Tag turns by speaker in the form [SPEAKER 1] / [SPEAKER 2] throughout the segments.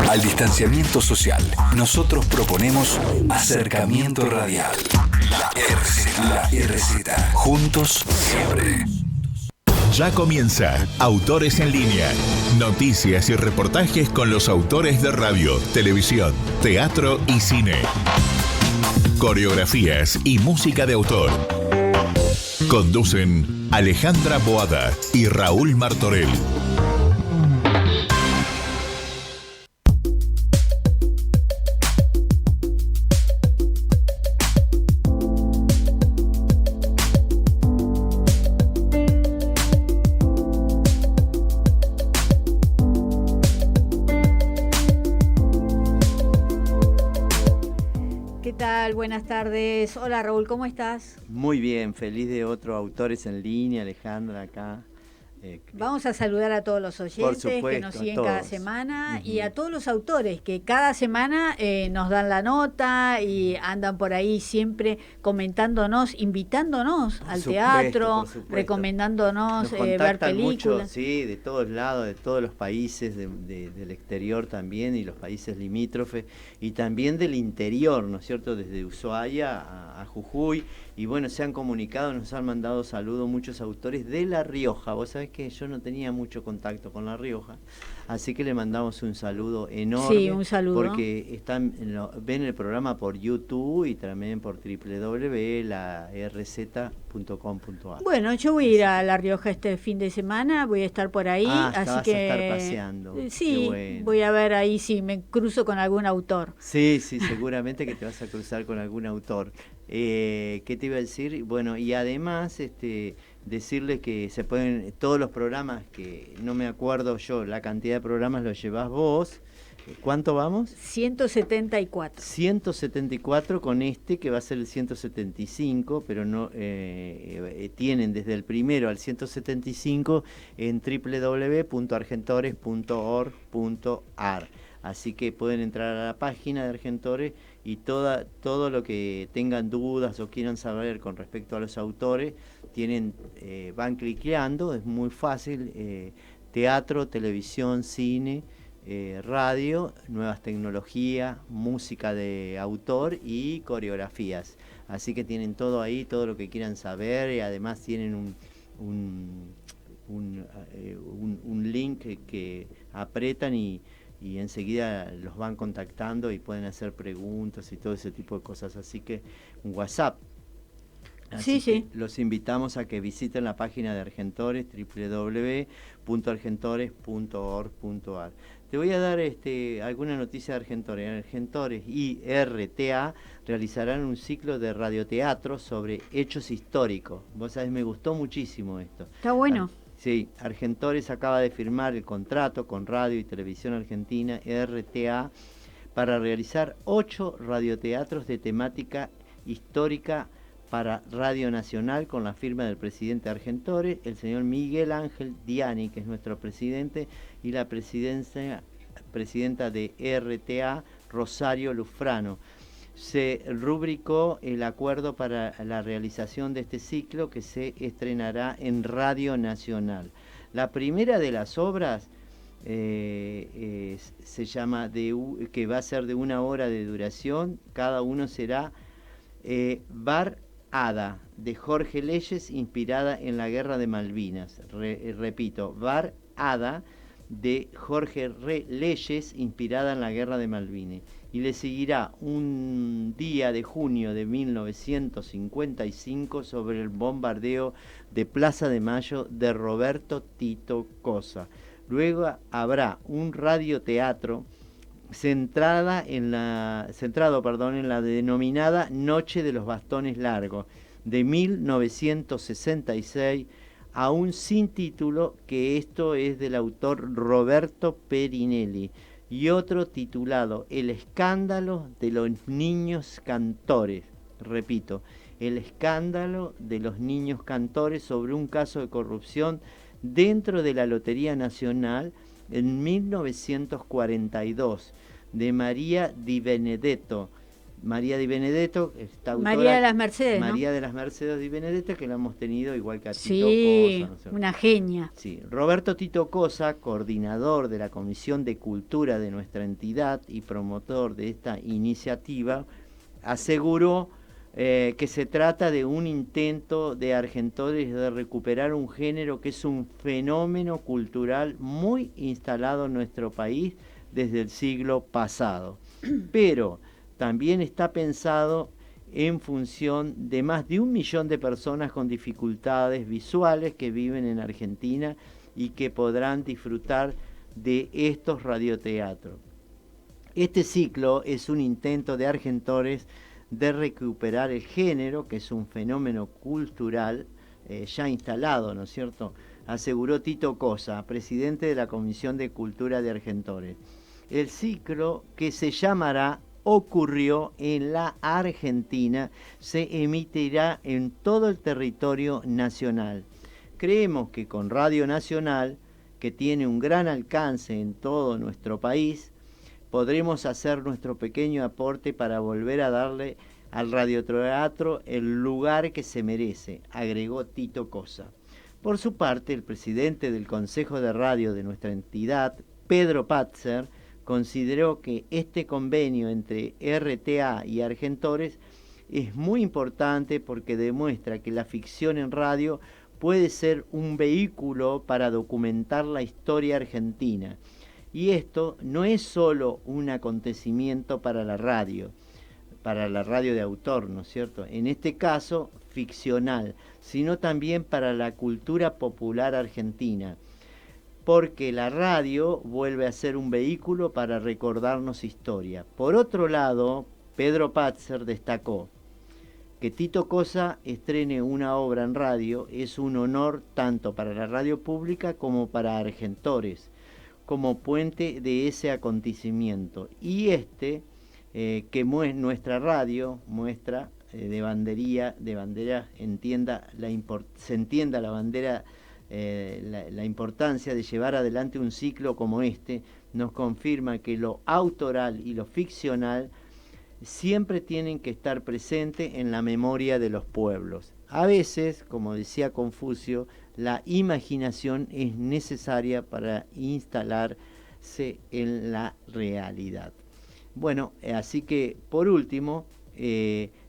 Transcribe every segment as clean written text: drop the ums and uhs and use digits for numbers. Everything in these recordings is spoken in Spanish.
[SPEAKER 1] Al distanciamiento social, nosotros proponemos acercamiento radial. La RZ. Juntos siempre.
[SPEAKER 2] Ya comienza Autores en Línea. Noticias y reportajes con los autores de radio, televisión, teatro y cine. Coreografías y música de autor. Conducen Alejandra Boada y Raúl Martorell.
[SPEAKER 3] Buenas tardes. Hola Raúl, ¿cómo estás?
[SPEAKER 4] Muy bien, feliz de otro Autores en Línea, Alejandra, acá.
[SPEAKER 3] Vamos a saludar a todos los oyentes que nos siguen cada semana y a todos los autores que cada semana nos dan la nota y andan por ahí siempre comentándonos, invitándonos al teatro, recomendándonos ver películas.
[SPEAKER 4] Mucho, sí, de todos lados, de todos los países, del exterior también y los países limítrofes y también del interior, ¿no es cierto? Desde Ushuaia a Jujuy. Y bueno, se han comunicado, nos han mandado saludos muchos autores de La Rioja. Vos sabés que yo no tenía mucho contacto con La Rioja, así que le mandamos un saludo enorme.
[SPEAKER 3] Sí, un saludo.
[SPEAKER 4] Porque ven el programa por YouTube y también por www.larz.com.ar.
[SPEAKER 3] Bueno, yo voy a ir a La Rioja este fin de semana, voy a estar por ahí, así
[SPEAKER 4] vas
[SPEAKER 3] que
[SPEAKER 4] a estar paseando.
[SPEAKER 3] Sí,
[SPEAKER 4] bueno.
[SPEAKER 3] Voy a ver ahí si me cruzo con algún autor.
[SPEAKER 4] Sí, seguramente que te vas a cruzar con algún autor. ¿Qué te iba a decir? Bueno, y además decirles que se pueden, todos los programas que no me acuerdo yo, la cantidad de programas los llevas vos. ¿Cuánto vamos?
[SPEAKER 3] 174.
[SPEAKER 4] 174 con que va a ser el 175, pero no tienen desde el primero al 175 en www.argentores.org.ar. Así que pueden entrar a la página de Argentores y todo lo que tengan dudas o quieran saber con respecto a los autores, van cliqueando, es muy fácil, teatro, televisión, cine, radio, nuevas tecnologías, música de autor y coreografías. Así que tienen todo ahí, todo lo que quieran saber, y además tienen un link que apretan y enseguida los van contactando y pueden hacer preguntas y todo ese tipo de cosas. Así que un WhatsApp. Así
[SPEAKER 3] sí.
[SPEAKER 4] Los invitamos a que visiten la página de Argentores, www.argentores.org.ar. Te voy a dar alguna noticia de Argentores. Argentores y RTA realizarán un ciclo de radioteatro sobre hechos históricos. Vos sabés, me gustó muchísimo esto.
[SPEAKER 3] Está bueno.
[SPEAKER 4] Sí, Argentores acaba de firmar el contrato con Radio y Televisión Argentina, RTA, para realizar 8 radioteatros de temática histórica para Radio Nacional con la firma del presidente Argentores, el señor Miguel Ángel Diani, que es nuestro presidente, y la presidenta de RTA, Rosario Lufrano. Se rubricó el acuerdo para la realización de este ciclo que se estrenará en Radio Nacional. La primera de las obras se llama, que va a ser de 1 hora de duración, cada uno será Bar Ada, de Jorge Leyes, inspirada en la Guerra de Malvinas. Repito, Bar Ada, de Jorge Leyes, inspirada en la Guerra de Malvinas. Y le seguirá un día de junio de 1955 sobre el bombardeo de Plaza de Mayo de Roberto Tito Cosa. Luego habrá un radioteatro centrado en la denominada Noche de los Bastones Largos, de 1966, aún sin título, que esto es del autor Roberto Perinelli, y otro titulado El escándalo de los niños cantores. Repito, El escándalo de los niños cantores, sobre un caso de corrupción dentro de la Lotería Nacional en 1942, de María Di Benedetto, María Di Benedetto, esta autora,
[SPEAKER 3] María de las Mercedes,
[SPEAKER 4] María
[SPEAKER 3] ¿no?
[SPEAKER 4] de las Mercedes Di Benedetto, que la hemos tenido igual que a Tito
[SPEAKER 3] Sí,
[SPEAKER 4] Cosa, ¿no?
[SPEAKER 3] una genia.
[SPEAKER 4] Sí, Roberto Tito Cosa, coordinador de la Comisión de Cultura de nuestra entidad y promotor de esta iniciativa, aseguró que se trata de un intento de Argentores de recuperar un género que es un fenómeno cultural muy instalado en nuestro país desde el siglo pasado, pero también está pensado en función de más de 1 millón de personas con dificultades visuales que viven en Argentina y que podrán disfrutar de estos radioteatros. Este ciclo es un intento de Argentores de recuperar el género, que es un fenómeno cultural ya instalado, ¿no es cierto?, aseguró Tito Cosa, presidente de la Comisión de Cultura de Argentores. El ciclo, que se llamará Ocurrió en la Argentina, se emitirá en todo el territorio nacional. Creemos que con Radio Nacional, que tiene un gran alcance en todo nuestro país, podremos hacer nuestro pequeño aporte para volver a darle al radioteatro el lugar que se merece, agregó Tito Cosa. Por su parte, el presidente del Consejo de Radio de nuestra entidad, Pedro Patzer, consideró que este convenio entre RTA y Argentores es muy importante porque demuestra que la ficción en radio puede ser un vehículo para documentar la historia argentina. Y esto no es solo un acontecimiento para la radio de autor, ¿no es cierto?, en este caso ficcional, sino también para la cultura popular argentina, porque la radio vuelve a ser un vehículo para recordarnos historia. Por otro lado, Pedro Patzer destacó que Tito Cosa estrene una obra en radio es un honor tanto para la radio pública como para Argentores, como puente de ese acontecimiento. Y que nuestra radio muestra de bandera, se entienda la bandera, la importancia de llevar adelante un ciclo como este, nos confirma que lo autoral y lo ficcional siempre tienen que estar presentes en la memoria de los pueblos. A veces, como decía Confucio, la imaginación es necesaria para instalarse en la realidad. Bueno, así que por último,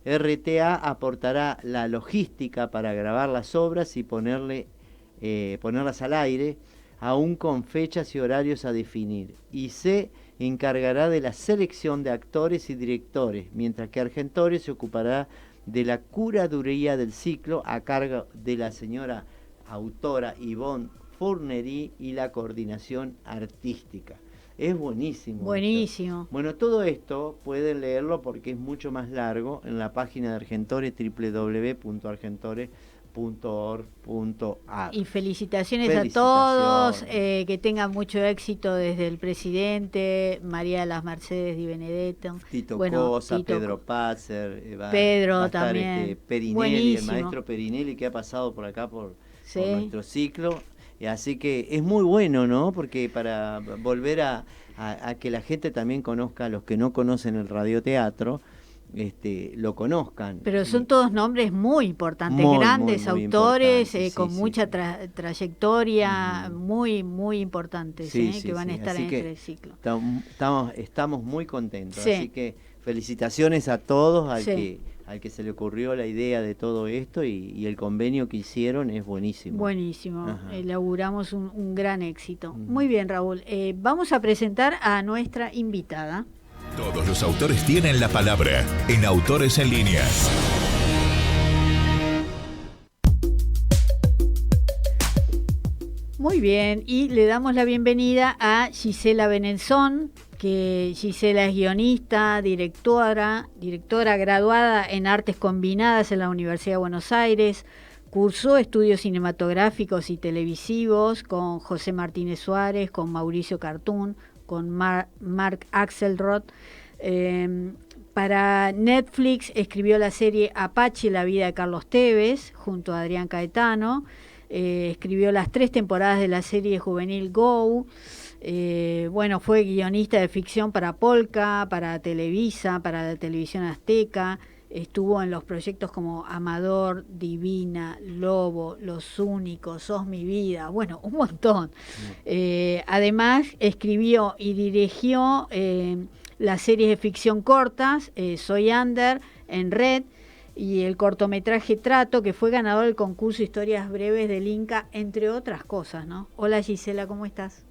[SPEAKER 4] RTA aportará la logística para grabar las obras y ponerlas al aire, aún con fechas y horarios a definir, y se encargará de la selección de actores y directores, mientras que Argentores se ocupará de la curaduría del ciclo a cargo de la señora autora Ivonne Fournery y la coordinación artística. Es buenísimo.
[SPEAKER 3] Buenísimo.
[SPEAKER 4] Esto. Bueno, todo esto pueden leerlo porque es mucho más largo en la página de Argentores, www.argentores.org.ar.
[SPEAKER 3] Y felicitaciones a todos, que tengan mucho éxito desde el presidente, María de las Mercedes Di Benedetto,
[SPEAKER 4] Tito Cosa, Pedro Patzer,
[SPEAKER 3] Pedro
[SPEAKER 4] va a estar
[SPEAKER 3] también.
[SPEAKER 4] Perinelli,
[SPEAKER 3] buenísimo.
[SPEAKER 4] el maestro Perinelli, que ha pasado por acá por nuestro ciclo. Así que es muy bueno, ¿no? Porque para volver a que la gente también conozca, a los que no conocen el radioteatro, lo conozcan.
[SPEAKER 3] Pero son todos nombres muy importantes, grandes muy autores, con mucha trayectoria, muy, muy importantes, que van a estar en este ciclo.
[SPEAKER 4] Estamos muy contentos, así que felicitaciones a todos, al que se le ocurrió la idea de todo esto y el convenio que hicieron es buenísimo.
[SPEAKER 3] Buenísimo, elaboramos un gran éxito. Muy bien, Raúl. Vamos a presentar a nuestra invitada.
[SPEAKER 2] Todos los autores tienen la palabra en Autores en Línea.
[SPEAKER 3] Muy bien, y le damos la bienvenida a Gisela Benenzón, que Gisela es guionista, directora graduada en Artes Combinadas en la Universidad de Buenos Aires, cursó estudios cinematográficos y televisivos con José Martínez Suárez, con Mauricio Cartún, con Mark Axelrod. Para Netflix escribió la serie Apache, la vida de Carlos Tevez, junto a Adrián Caetano. escribió las 3 temporadas de la serie juvenil Go. Bueno, fue guionista de ficción para Polka, para Televisa, para la televisión azteca. Estuvo en los proyectos como Amador, Divina, Lobo, Los Únicos, Sos mi vida, bueno, un montón. Además, escribió y dirigió las series de ficción cortas, Soy Under, en Red, y el cortometraje Trato, que fue ganador del concurso Historias Breves del Inca, entre otras cosas, ¿no? Hola Gisela, ¿cómo estás?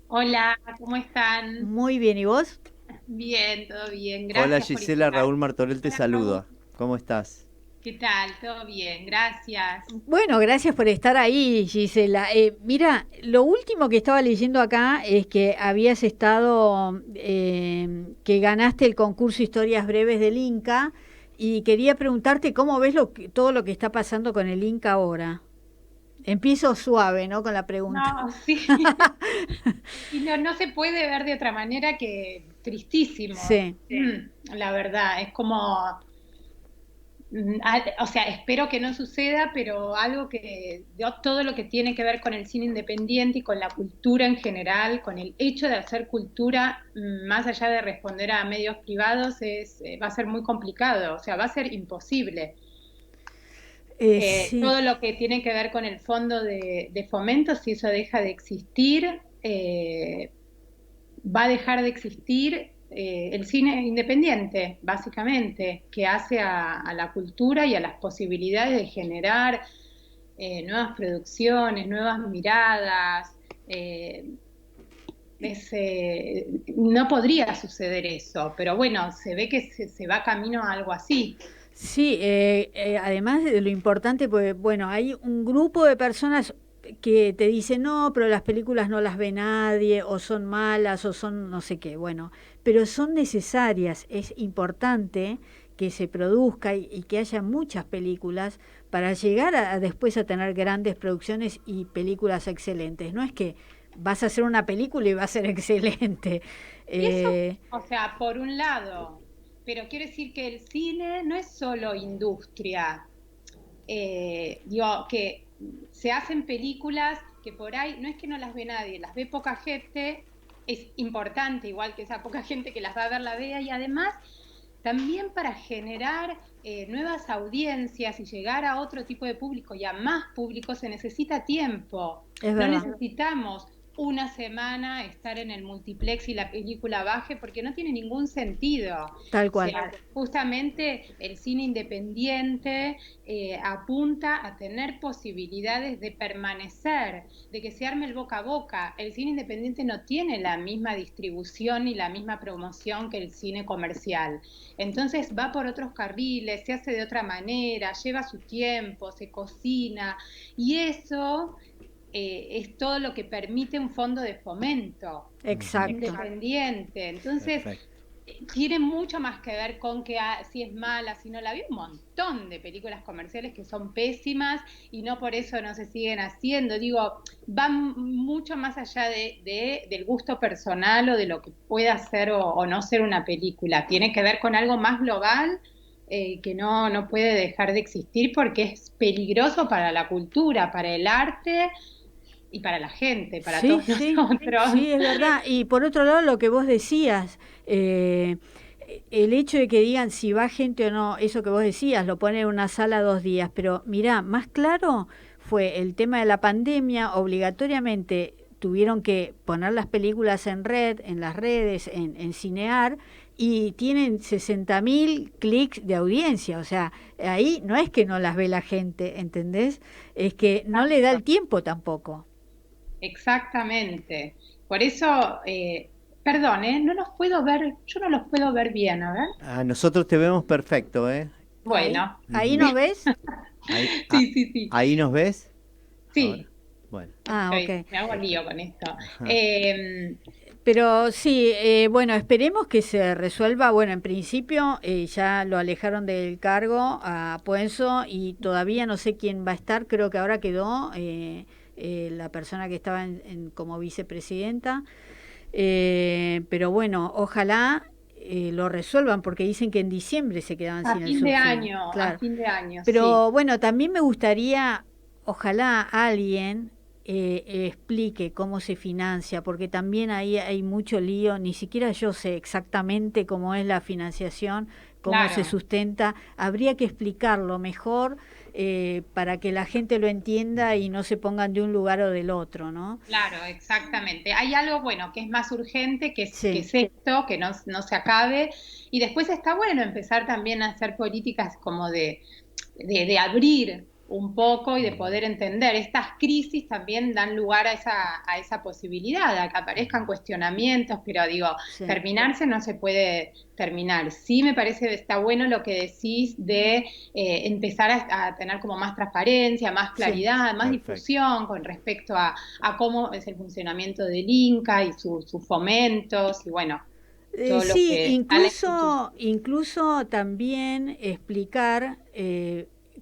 [SPEAKER 5] Hola, ¿cómo están?
[SPEAKER 3] Muy bien, ¿y vos?
[SPEAKER 5] Bien, todo bien, gracias.
[SPEAKER 4] Hola Gisela, Raúl Martorell te saluda. ¿Cómo estás?
[SPEAKER 5] ¿Qué tal? Todo bien, gracias.
[SPEAKER 3] Bueno, gracias por estar ahí, Gisela. Mira, lo último que estaba leyendo acá es que habías estado, que ganaste el concurso Historias Breves del Inca, y quería preguntarte cómo ves todo lo que está pasando con el Inca ahora. Empiezo suave, ¿no? Con la pregunta.
[SPEAKER 5] No, sí. Y no se puede ver de otra manera que tristísimo.
[SPEAKER 3] Sí.
[SPEAKER 5] La verdad, es como... O sea, espero que no suceda, pero algo que todo lo que tiene que ver con el cine independiente y con la cultura en general, con el hecho de hacer cultura, más allá de responder a medios privados, va a ser muy complicado, o sea, va a ser imposible. Sí. Todo lo que tiene que ver con el fondo de fomento, si eso deja de existir, va a dejar de existir el cine independiente, básicamente, que hace a la cultura y a las posibilidades de generar nuevas producciones, nuevas miradas. No podría suceder eso, pero bueno, se ve que se va camino a algo así.
[SPEAKER 3] Sí, además de lo importante, pues bueno, hay un grupo de personas que te dicen, no, pero las películas no las ve nadie, o son malas, o son no sé qué, bueno, pero son necesarias, es importante que se produzca y que haya muchas películas para llegar después a tener grandes producciones y películas excelentes. No es que vas a hacer una película y va a ser excelente.
[SPEAKER 5] Eso, o sea, por un lado, pero quiero decir que el cine no es solo industria, digo, que se hacen películas que por ahí, no es que no las ve nadie, las ve poca gente, es importante, igual que esa poca gente que las va a ver la vea, y además también para generar nuevas audiencias y llegar a otro tipo de público y a más público se necesita tiempo. No necesitamos una semana estar en el multiplex y la película baje, porque no tiene ningún sentido.
[SPEAKER 3] Tal cual.
[SPEAKER 5] O sea, justamente el cine independiente apunta a tener posibilidades de permanecer, de que se arme el boca a boca. El cine independiente no tiene la misma distribución ni la misma promoción que el cine comercial. Entonces va por otros carriles, se hace de otra manera, lleva su tiempo, se cocina, y eso es todo lo que permite un fondo de fomento.
[SPEAKER 3] Exacto.
[SPEAKER 5] Independiente. Entonces, tiene mucho más que ver con que si es mala, si no la vi, un montón de películas comerciales que son pésimas y no por eso no se siguen haciendo. Digo, van mucho más allá del gusto personal o de lo que pueda ser o no ser una película. Tiene que ver con algo más global que no puede dejar de existir porque es peligroso para la cultura, para el arte y para la gente, para todos nosotros.
[SPEAKER 3] Sí, es verdad. Y por otro lado, lo que vos decías, el hecho de que digan si va gente o no, eso que vos decías, lo ponen en una sala 2 días, pero mirá, más claro fue el tema de la pandemia, obligatoriamente tuvieron que poner las películas en red, en las redes, en Cinear, y tienen 60.000 clics de audiencia, o sea, ahí no es que no las ve la gente, ¿entendés? Es que no le da el tiempo tampoco.
[SPEAKER 5] Exactamente. Por eso, perdón, no los puedo ver, yo no los puedo ver bien, a ver.
[SPEAKER 4] Nosotros te vemos perfecto, ¿eh?
[SPEAKER 5] Bueno.
[SPEAKER 3] ¿Ahí nos ves?
[SPEAKER 5] Sí.
[SPEAKER 4] ¿Ahí nos ves?
[SPEAKER 5] Sí.
[SPEAKER 4] Ahora. Bueno.
[SPEAKER 5] Ok. Me hago lío con esto.
[SPEAKER 3] Pero sí, bueno, esperemos que se resuelva. Bueno, en principio ya lo alejaron del cargo a Puenzo y todavía no sé quién va a estar, creo que ahora quedó la persona que estaba como vicepresidenta, pero bueno, ojalá lo resuelvan porque dicen que en diciembre se quedaban sin el subsidio.
[SPEAKER 5] A fin de año.
[SPEAKER 3] Pero bueno, también me gustaría ojalá alguien explique cómo se financia, porque también ahí hay mucho lío, ni siquiera yo sé exactamente cómo es la financiación, cómo se sustenta, habría que explicarlo mejor para que la gente lo entienda y no se pongan de un lugar o del otro, ¿no?
[SPEAKER 5] Claro, exactamente. Hay algo, bueno, que es más urgente, que es esto, que no se acabe, y después está bueno empezar también a hacer políticas como de abrir un poco y de poder entender. Estas crisis también dan lugar a esa posibilidad, a que aparezcan cuestionamientos, pero digo, terminarse no se puede terminar. Sí me parece que está bueno lo que decís de empezar a tener como más transparencia, más claridad, más difusión con respecto a cómo es el funcionamiento del Inca y sus fomentos y bueno.
[SPEAKER 3] Incluso también explicar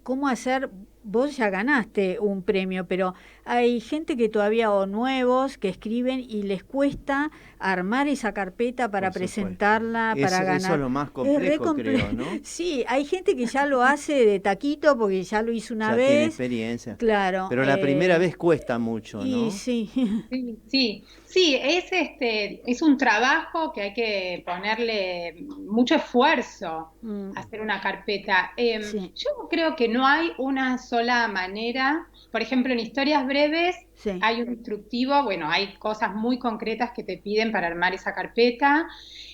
[SPEAKER 3] cómo hacer. Vos ya ganaste un premio, pero hay gente que todavía, o nuevos, que escriben y les cuesta armar esa carpeta para presentarla, para ganar.
[SPEAKER 4] Eso es lo más complejo, creo, ¿no?
[SPEAKER 3] Sí, hay gente que ya lo hace de taquito porque ya lo hizo una vez.
[SPEAKER 4] Tiene experiencia.
[SPEAKER 3] Claro.
[SPEAKER 4] Pero la primera vez cuesta mucho, ¿no?
[SPEAKER 5] Sí, es un trabajo que hay que ponerle mucho esfuerzo, hacer una carpeta. Yo creo que no hay una sola manera. Por ejemplo, en historias breves hay un instructivo, bueno, hay cosas muy concretas que te piden para armar esa carpeta,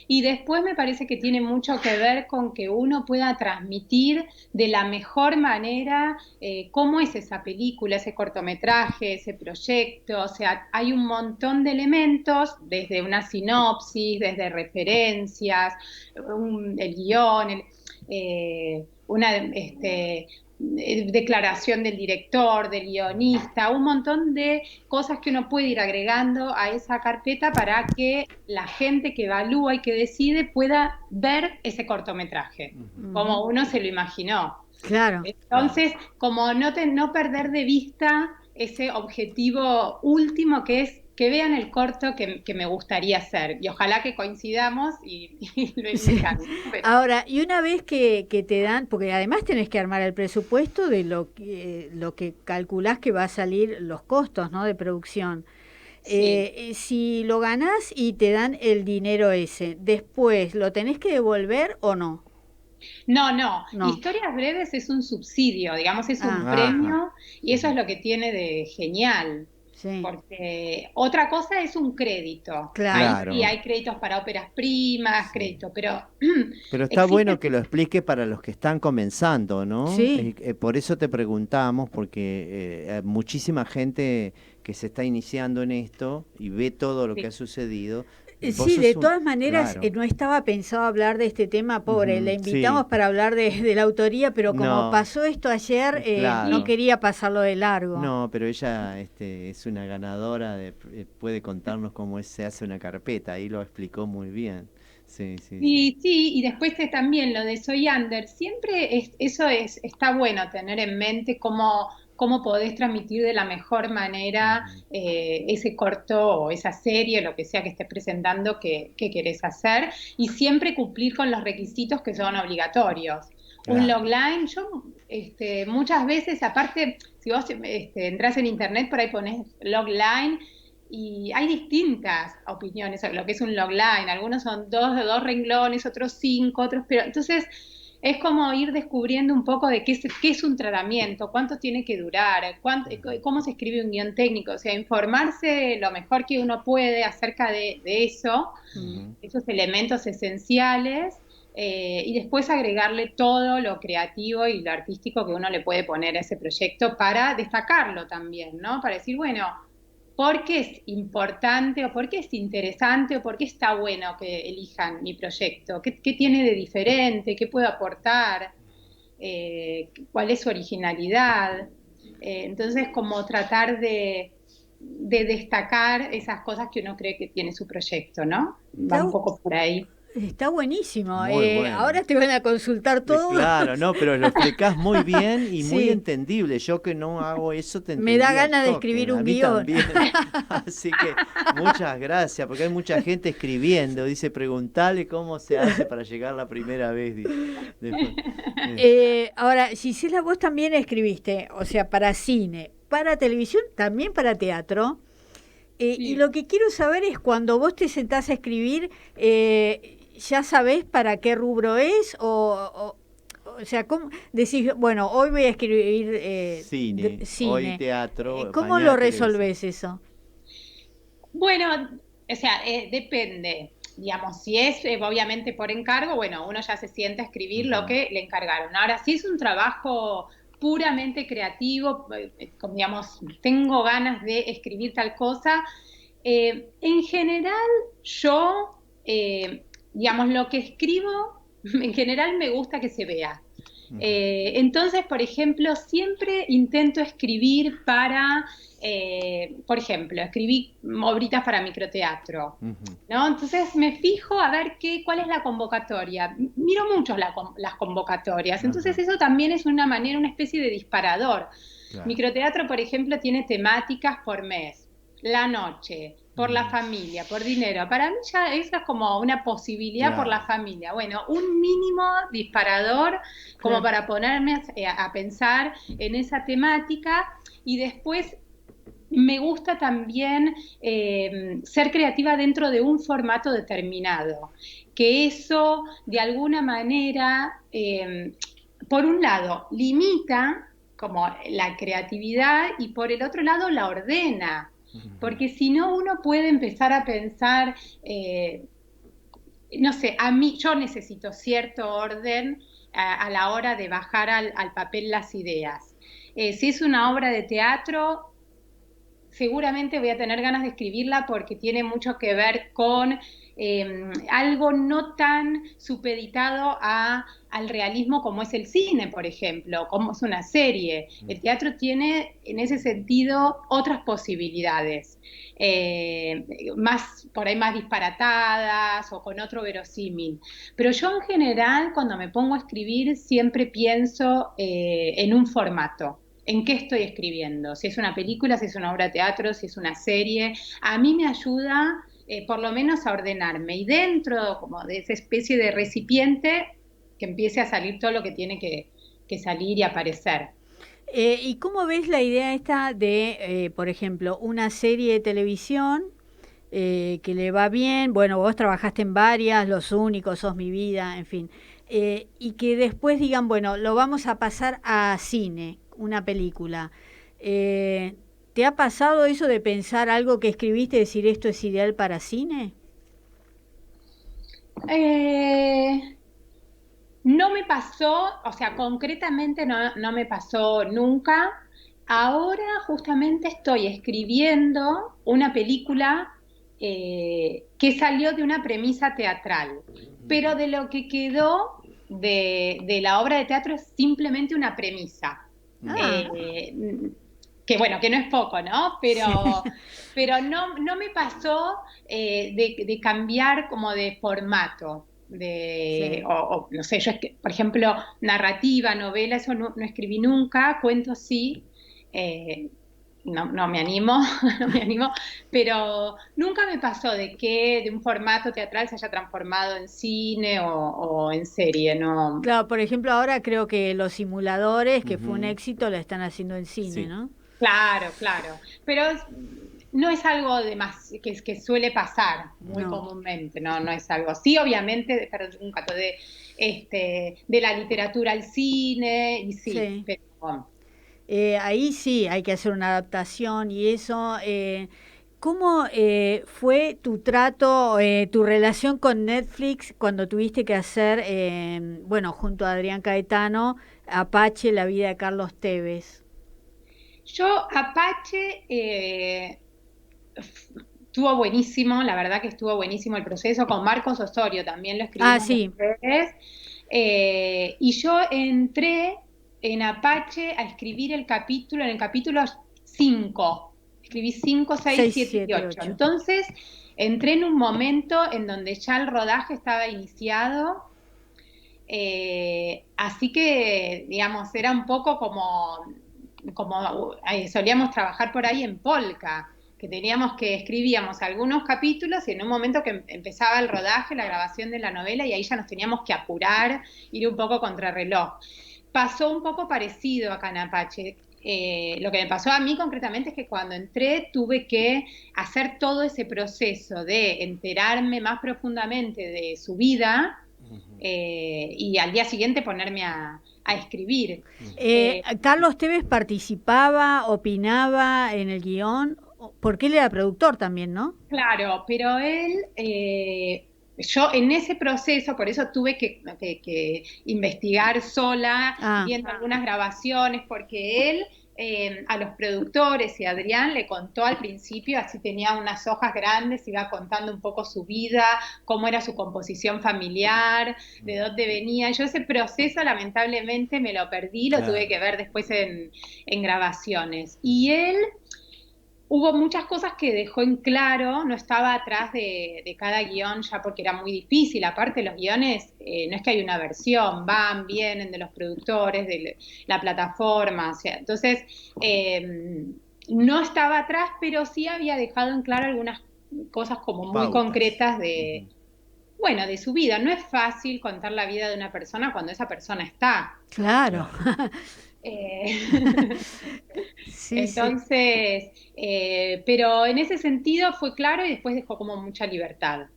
[SPEAKER 5] y después me parece que tiene mucho que ver con que uno pueda transmitir de la mejor manera cómo es esa película, ese cortometraje, ese proyecto. O sea, hay un montón de elementos, desde una sinopsis, desde referencias, el guión, declaración del director, del guionista, un montón de cosas que uno puede ir agregando a esa carpeta para que la gente que evalúa y que decide pueda ver ese cortometraje, como uno se lo imaginó.
[SPEAKER 3] Claro.
[SPEAKER 5] Entonces, como no perder de vista ese objetivo último, que es que vean el corto que me gustaría hacer, y ojalá que coincidamos y lo elijan.
[SPEAKER 3] Ahora, y una vez que te dan, porque además tenés que armar el presupuesto de lo que calculás que va a salir, los costos, ¿no?, de producción. Si lo ganás y te dan el dinero ese, ¿después lo tenés que devolver o no?
[SPEAKER 5] No. Historias breves es un subsidio, digamos, es un premio, y eso es lo que tiene de genial. Sí. Porque otra cosa es un crédito.
[SPEAKER 3] Claro.
[SPEAKER 5] Y hay créditos para óperas primas, pero
[SPEAKER 4] está bueno que lo explique para los que están comenzando, ¿no?
[SPEAKER 3] Sí.
[SPEAKER 4] Por eso te preguntamos, porque muchísima gente que se está iniciando en esto y ve todo lo que ha sucedido.
[SPEAKER 3] Sí, de todas maneras, no estaba pensado hablar de este tema, pobre. Le invitamos para hablar de la autoría, pero como pasó esto ayer, no quería pasarlo de largo.
[SPEAKER 4] No, pero ella es una ganadora, puede contarnos cómo se hace una carpeta, ahí lo explicó muy bien. Sí,
[SPEAKER 5] y después también lo de Soy Under, siempre está bueno tener en mente cómo podés transmitir de la mejor manera ese corto o esa serie, lo que sea que estés presentando que querés hacer, y siempre cumplir con los requisitos que son obligatorios. Claro. Un logline, yo muchas veces, aparte, si vos entras en internet, por ahí ponés logline, y hay distintas opiniones sobre lo que es un logline. Algunos son dos renglones, otros 5, otros, pero entonces es como ir descubriendo un poco de qué es un tratamiento, cuánto tiene que durar, cómo se escribe un guión técnico, o sea, informarse lo mejor que uno puede acerca de eso, esos elementos esenciales, y después agregarle todo lo creativo y lo artístico que uno le puede poner a ese proyecto para destacarlo también, ¿no? Para decir, bueno, ¿por qué es importante o por qué es interesante o por qué está bueno que elijan mi proyecto? ¿Qué tiene de diferente? ¿Qué puedo aportar? ¿Cuál es su originalidad? Entonces, como tratar de destacar esas cosas que uno cree que tiene su proyecto, ¿no? Va un poco por ahí.
[SPEAKER 3] Está buenísimo. Bueno. Ahora te van a consultar todo.
[SPEAKER 4] Claro, no, pero lo explicás muy bien y muy entendible. Yo que no hago eso te entendí.
[SPEAKER 3] Me da ganas de escribir un guión.
[SPEAKER 4] Así que muchas gracias, porque hay mucha gente escribiendo. Dice, preguntale cómo se hace para llegar la primera vez.
[SPEAKER 3] Ahora, Gisela, vos también escribiste, o sea, para cine. para televisión, también para teatro.
[SPEAKER 5] Sí.
[SPEAKER 3] Y lo que quiero saber es, cuando vos te sentás a escribir, ¿ya sabés para qué rubro es? O sea, ¿cómo decís, bueno, hoy voy a escribir
[SPEAKER 4] cine, hoy teatro?
[SPEAKER 3] ¿Cómo lo resolvés eso?
[SPEAKER 5] Bueno, o sea, depende. Digamos, si es obviamente por encargo, bueno, uno ya se sienta a escribir lo que le encargaron. Ahora, si es un trabajo puramente creativo, digamos, tengo ganas de escribir tal cosa, en general yo, digamos, lo que escribo, en general me gusta que se vea. Entonces, por ejemplo, siempre intento escribir para, por ejemplo, escribí obritas para microteatro, ¿no? Entonces me fijo a ver cuál es la convocatoria. Miro mucho las convocatorias, entonces eso también es una manera, una especie de disparador. Claro. Microteatro, por ejemplo, tiene temáticas por mes. La noche, por la familia, por dinero. Para mí ya eso es como una posibilidad, claro, por la familia. Bueno, un mínimo disparador como, claro, para ponerme a pensar en esa temática. Y después me gusta también ser creativa dentro de un formato determinado. Que eso, de alguna manera, por un lado, limita como la creatividad y por el otro lado la ordena. Porque si no, uno puede empezar a pensar, no sé, yo necesito cierto orden a la hora de bajar al papel las ideas. Si es una obra de teatro, seguramente voy a tener ganas de escribirla porque tiene mucho que ver con algo no tan supeditado al realismo como es el cine, por ejemplo, como es una serie. El teatro tiene, en ese sentido, otras posibilidades, por ahí más disparatadas o con otro verosímil. Pero yo en general, cuando me pongo a escribir, siempre pienso en un formato. ¿En qué estoy escribiendo? Si es una película, si es una obra de teatro, si es una serie. A mí me ayuda por lo menos a ordenarme. Y dentro como de esa especie de recipiente, que empiece a salir todo lo que tiene que salir y aparecer.
[SPEAKER 3] ¿Y cómo ves la idea esta de, por ejemplo, una serie de televisión que le va bien? Bueno, vos trabajaste en varias, Los Únicos, Sos Mi Vida, en fin. Y que después digan, bueno, lo vamos a pasar a cine, una película. ¿Te ha pasado eso de pensar algo que escribiste y decir esto es ideal para cine?
[SPEAKER 5] No me pasó, o sea, concretamente no me pasó nunca. Ahora justamente estoy escribiendo una película que salió de una premisa teatral, pero de lo que quedó de la obra de teatro es simplemente una premisa. Que bueno, que no es poco, ¿no? Pero no me pasó de cambiar como de formato. Sí. O no sé, yo por ejemplo, narrativa, novela, eso no escribí nunca, cuentos sí, no me animo, pero nunca me pasó de que de un formato teatral se haya transformado en cine o en serie, ¿no?
[SPEAKER 3] Claro, por ejemplo, ahora creo que Los Simuladores, que fue un éxito, lo están haciendo en cine, sí, ¿no?
[SPEAKER 5] Claro, pero no es algo de más que suele pasar muy comúnmente, no es algo. Sí, obviamente, un caso de la literatura al cine, y sí. Pero
[SPEAKER 3] ahí sí hay que hacer una adaptación y eso. ¿Cómo fue tu trato, tu relación con Netflix cuando tuviste que hacer, bueno, junto a Adrián Caetano, Apache, la vida de Carlos Tevez?
[SPEAKER 5] Yo, Apache, estuvo buenísimo, la verdad que estuvo buenísimo el proceso, con Marcos Osorio también lo escribimos.
[SPEAKER 3] Sí.
[SPEAKER 5] Y yo entré en Apache a escribir en el capítulo 5, escribí 5, 6, 7 y 8. Entonces, entré en un momento en donde ya el rodaje estaba iniciado, así que, digamos, era un poco como solíamos trabajar por ahí en Polka, que escribíamos algunos capítulos y en un momento que empezaba el rodaje, la grabación de la novela, y ahí ya nos teníamos que apurar, ir un poco contrarreloj. Pasó un poco parecido acá en Apache. lo que me pasó a mí concretamente es que cuando entré tuve que hacer todo ese proceso de enterarme más profundamente de su vida y al día siguiente ponerme a escribir.
[SPEAKER 3] ¿Carlos Tevez participaba, opinaba en el guión? Porque él era productor también, ¿no?
[SPEAKER 5] Claro, pero él... yo en ese proceso, por eso tuve que investigar sola, viendo algunas grabaciones, porque él a los productores y a Adrián le contó al principio, así tenía unas hojas grandes, iba contando un poco su vida, cómo era su composición familiar, de dónde venía. Yo ese proceso lamentablemente me lo perdí, lo tuve que ver después en grabaciones. Y él... Hubo muchas cosas que dejó en claro, no estaba atrás de cada guión ya porque era muy difícil, aparte los guiones, no es que hay una versión, van, vienen de los productores, de la plataforma, o sea, entonces no estaba atrás, pero sí había dejado en claro algunas cosas como muy concretas de, bueno, de su vida. No es fácil contar la vida de una persona cuando esa persona está.
[SPEAKER 3] Claro.
[SPEAKER 5] Sí, entonces, pero en ese sentido fue claro y después dejó como mucha libertad.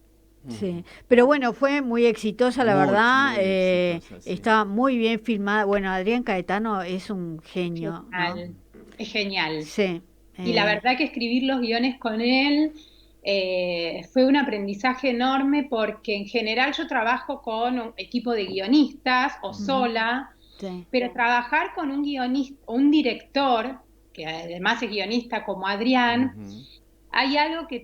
[SPEAKER 3] Sí, pero bueno, fue muy exitosa, la verdad, exitosa, sí. Está muy bien filmada. Bueno, Adrián Caetano es un genio,
[SPEAKER 5] genial, ¿no? Es genial.
[SPEAKER 3] Sí.
[SPEAKER 5] Y la verdad que escribir los guiones con él fue un aprendizaje enorme porque en general yo trabajo con un equipo de guionistas o sola. Sí. Pero trabajar con un guionista, un director, que además es guionista como Adrián, hay algo que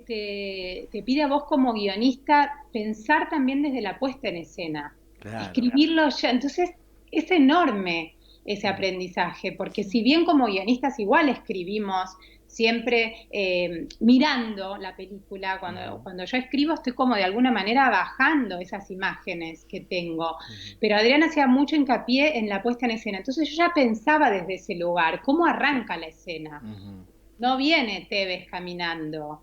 [SPEAKER 5] te pide a vos como guionista pensar también desde la puesta en escena. Claro. Escribirlo ya. Entonces es enorme ese aprendizaje, porque si bien como guionistas igual escribimos siempre mirando la película, cuando yo escribo estoy como de alguna manera bajando esas imágenes que tengo, pero Adrián hacía mucho hincapié en la puesta en escena, entonces yo ya pensaba desde ese lugar, ¿cómo arranca la escena? No viene Tevez caminando,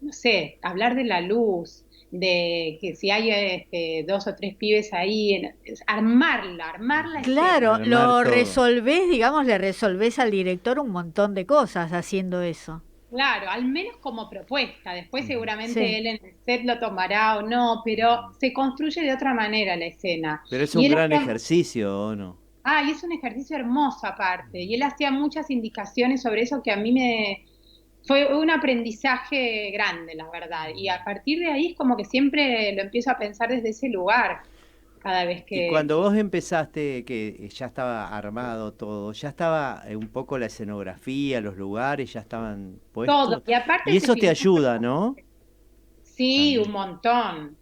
[SPEAKER 5] no sé, hablar de la luz, de que si hay 2 o 3 pibes ahí, armarla.
[SPEAKER 3] Claro, lo resolvés, digamos, le resolvés al director un montón de cosas haciendo eso.
[SPEAKER 5] Claro, al menos como propuesta, después seguramente él en el set lo tomará o no, pero se construye de otra manera la escena.
[SPEAKER 4] Pero es un gran ejercicio, ¿o no?
[SPEAKER 5] Y es un ejercicio hermoso aparte, y él hacía muchas indicaciones sobre eso que a mí fue un aprendizaje grande, la verdad, y a partir de ahí es como que siempre lo empiezo a pensar desde ese lugar, cada vez que...
[SPEAKER 4] Y cuando vos empezaste, que ya estaba armado todo, ya estaba un poco la escenografía, los lugares, ya estaban puestos.
[SPEAKER 5] Todo, y aparte...
[SPEAKER 4] Y eso te ayuda, ¿no?
[SPEAKER 5] Sí, un montón.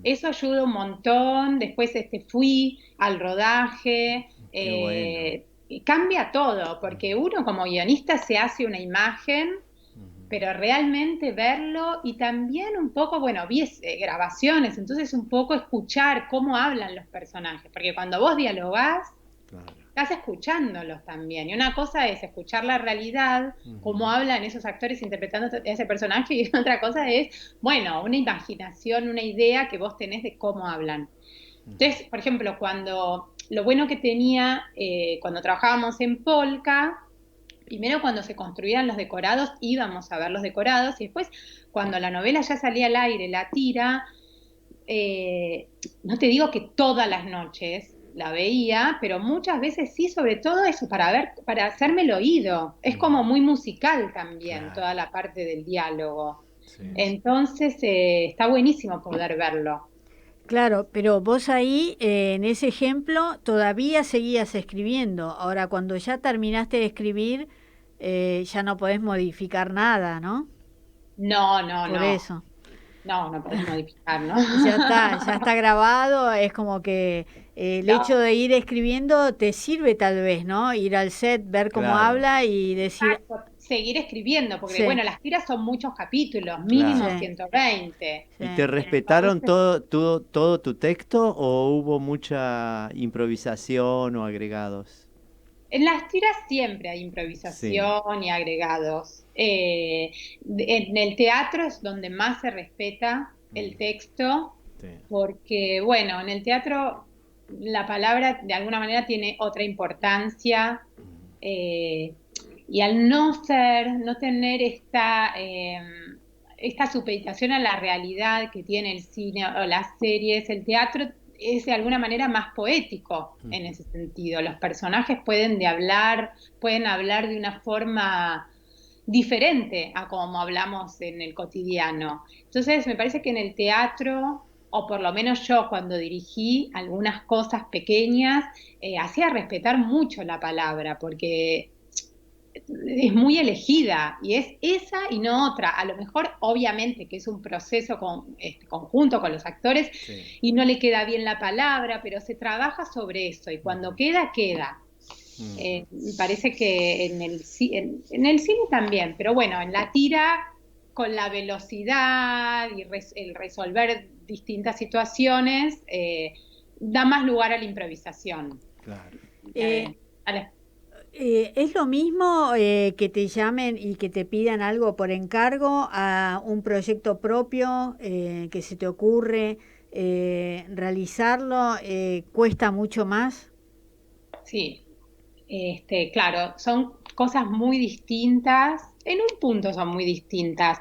[SPEAKER 5] Eso ayuda un montón, después fui al rodaje, cambia todo, porque uno como guionista se hace una imagen, pero realmente verlo y también un poco, bueno, vi grabaciones, entonces un poco escuchar cómo hablan los personajes, porque cuando vos dialogás, estás escuchándolos también, y una cosa es escuchar la realidad, cómo hablan esos actores interpretando a ese personaje, y otra cosa es, bueno, una imaginación, una idea que vos tenés de cómo hablan. Entonces, por ejemplo, lo bueno que tenía cuando trabajábamos en Polka, primero cuando se construían los decorados íbamos a ver los decorados y después cuando la novela ya salía al aire, la tira, no te digo que todas las noches la veía, pero muchas veces sí, sobre todo eso, para hacerme el oído. Es como muy musical también, toda la parte del diálogo. Sí. Entonces está buenísimo poder verlo.
[SPEAKER 3] Claro, pero vos ahí, en ese ejemplo, todavía seguías escribiendo. Ahora, cuando ya terminaste de escribir, ya no podés modificar nada, ¿no?
[SPEAKER 5] No.
[SPEAKER 3] Por eso.
[SPEAKER 5] No podés modificar, ¿no?
[SPEAKER 3] Ya está grabado, es como que el hecho de ir escribiendo te sirve tal vez, ¿no? Ir al set, ver cómo habla y decir...
[SPEAKER 5] Exacto. Seguir escribiendo, porque bueno, las tiras son muchos capítulos, mínimo 120.
[SPEAKER 4] ¿Y te respetaron todo tu texto o hubo mucha improvisación o agregados?
[SPEAKER 5] En las tiras siempre hay improvisación y agregados. En el teatro es donde más se respeta el texto, porque, bueno, en el teatro la palabra de alguna manera tiene otra importancia y al no tener esta supeditación a la realidad que tiene el cine o las series, el teatro es de alguna manera más poético en ese sentido. Los personajes pueden hablar de una forma diferente a como hablamos en el cotidiano. Entonces me parece que en el teatro, o por lo menos yo cuando dirigí algunas cosas pequeñas, hacía respetar mucho la palabra, porque es muy elegida y es esa y no otra. A lo mejor, obviamente, que es un proceso conjunto con los actores y no le queda bien la palabra, pero se trabaja sobre eso y cuando queda. Me parece que en el cine también, pero bueno, en la tira, con la velocidad y el resolver distintas situaciones, da más lugar a la improvisación.
[SPEAKER 4] Claro.
[SPEAKER 3] ¿Es lo mismo que te llamen y que te pidan algo por encargo a un proyecto propio que se te ocurre realizarlo? ¿Cuesta mucho más?
[SPEAKER 5] Sí, claro, son cosas muy distintas, en un punto son muy distintas.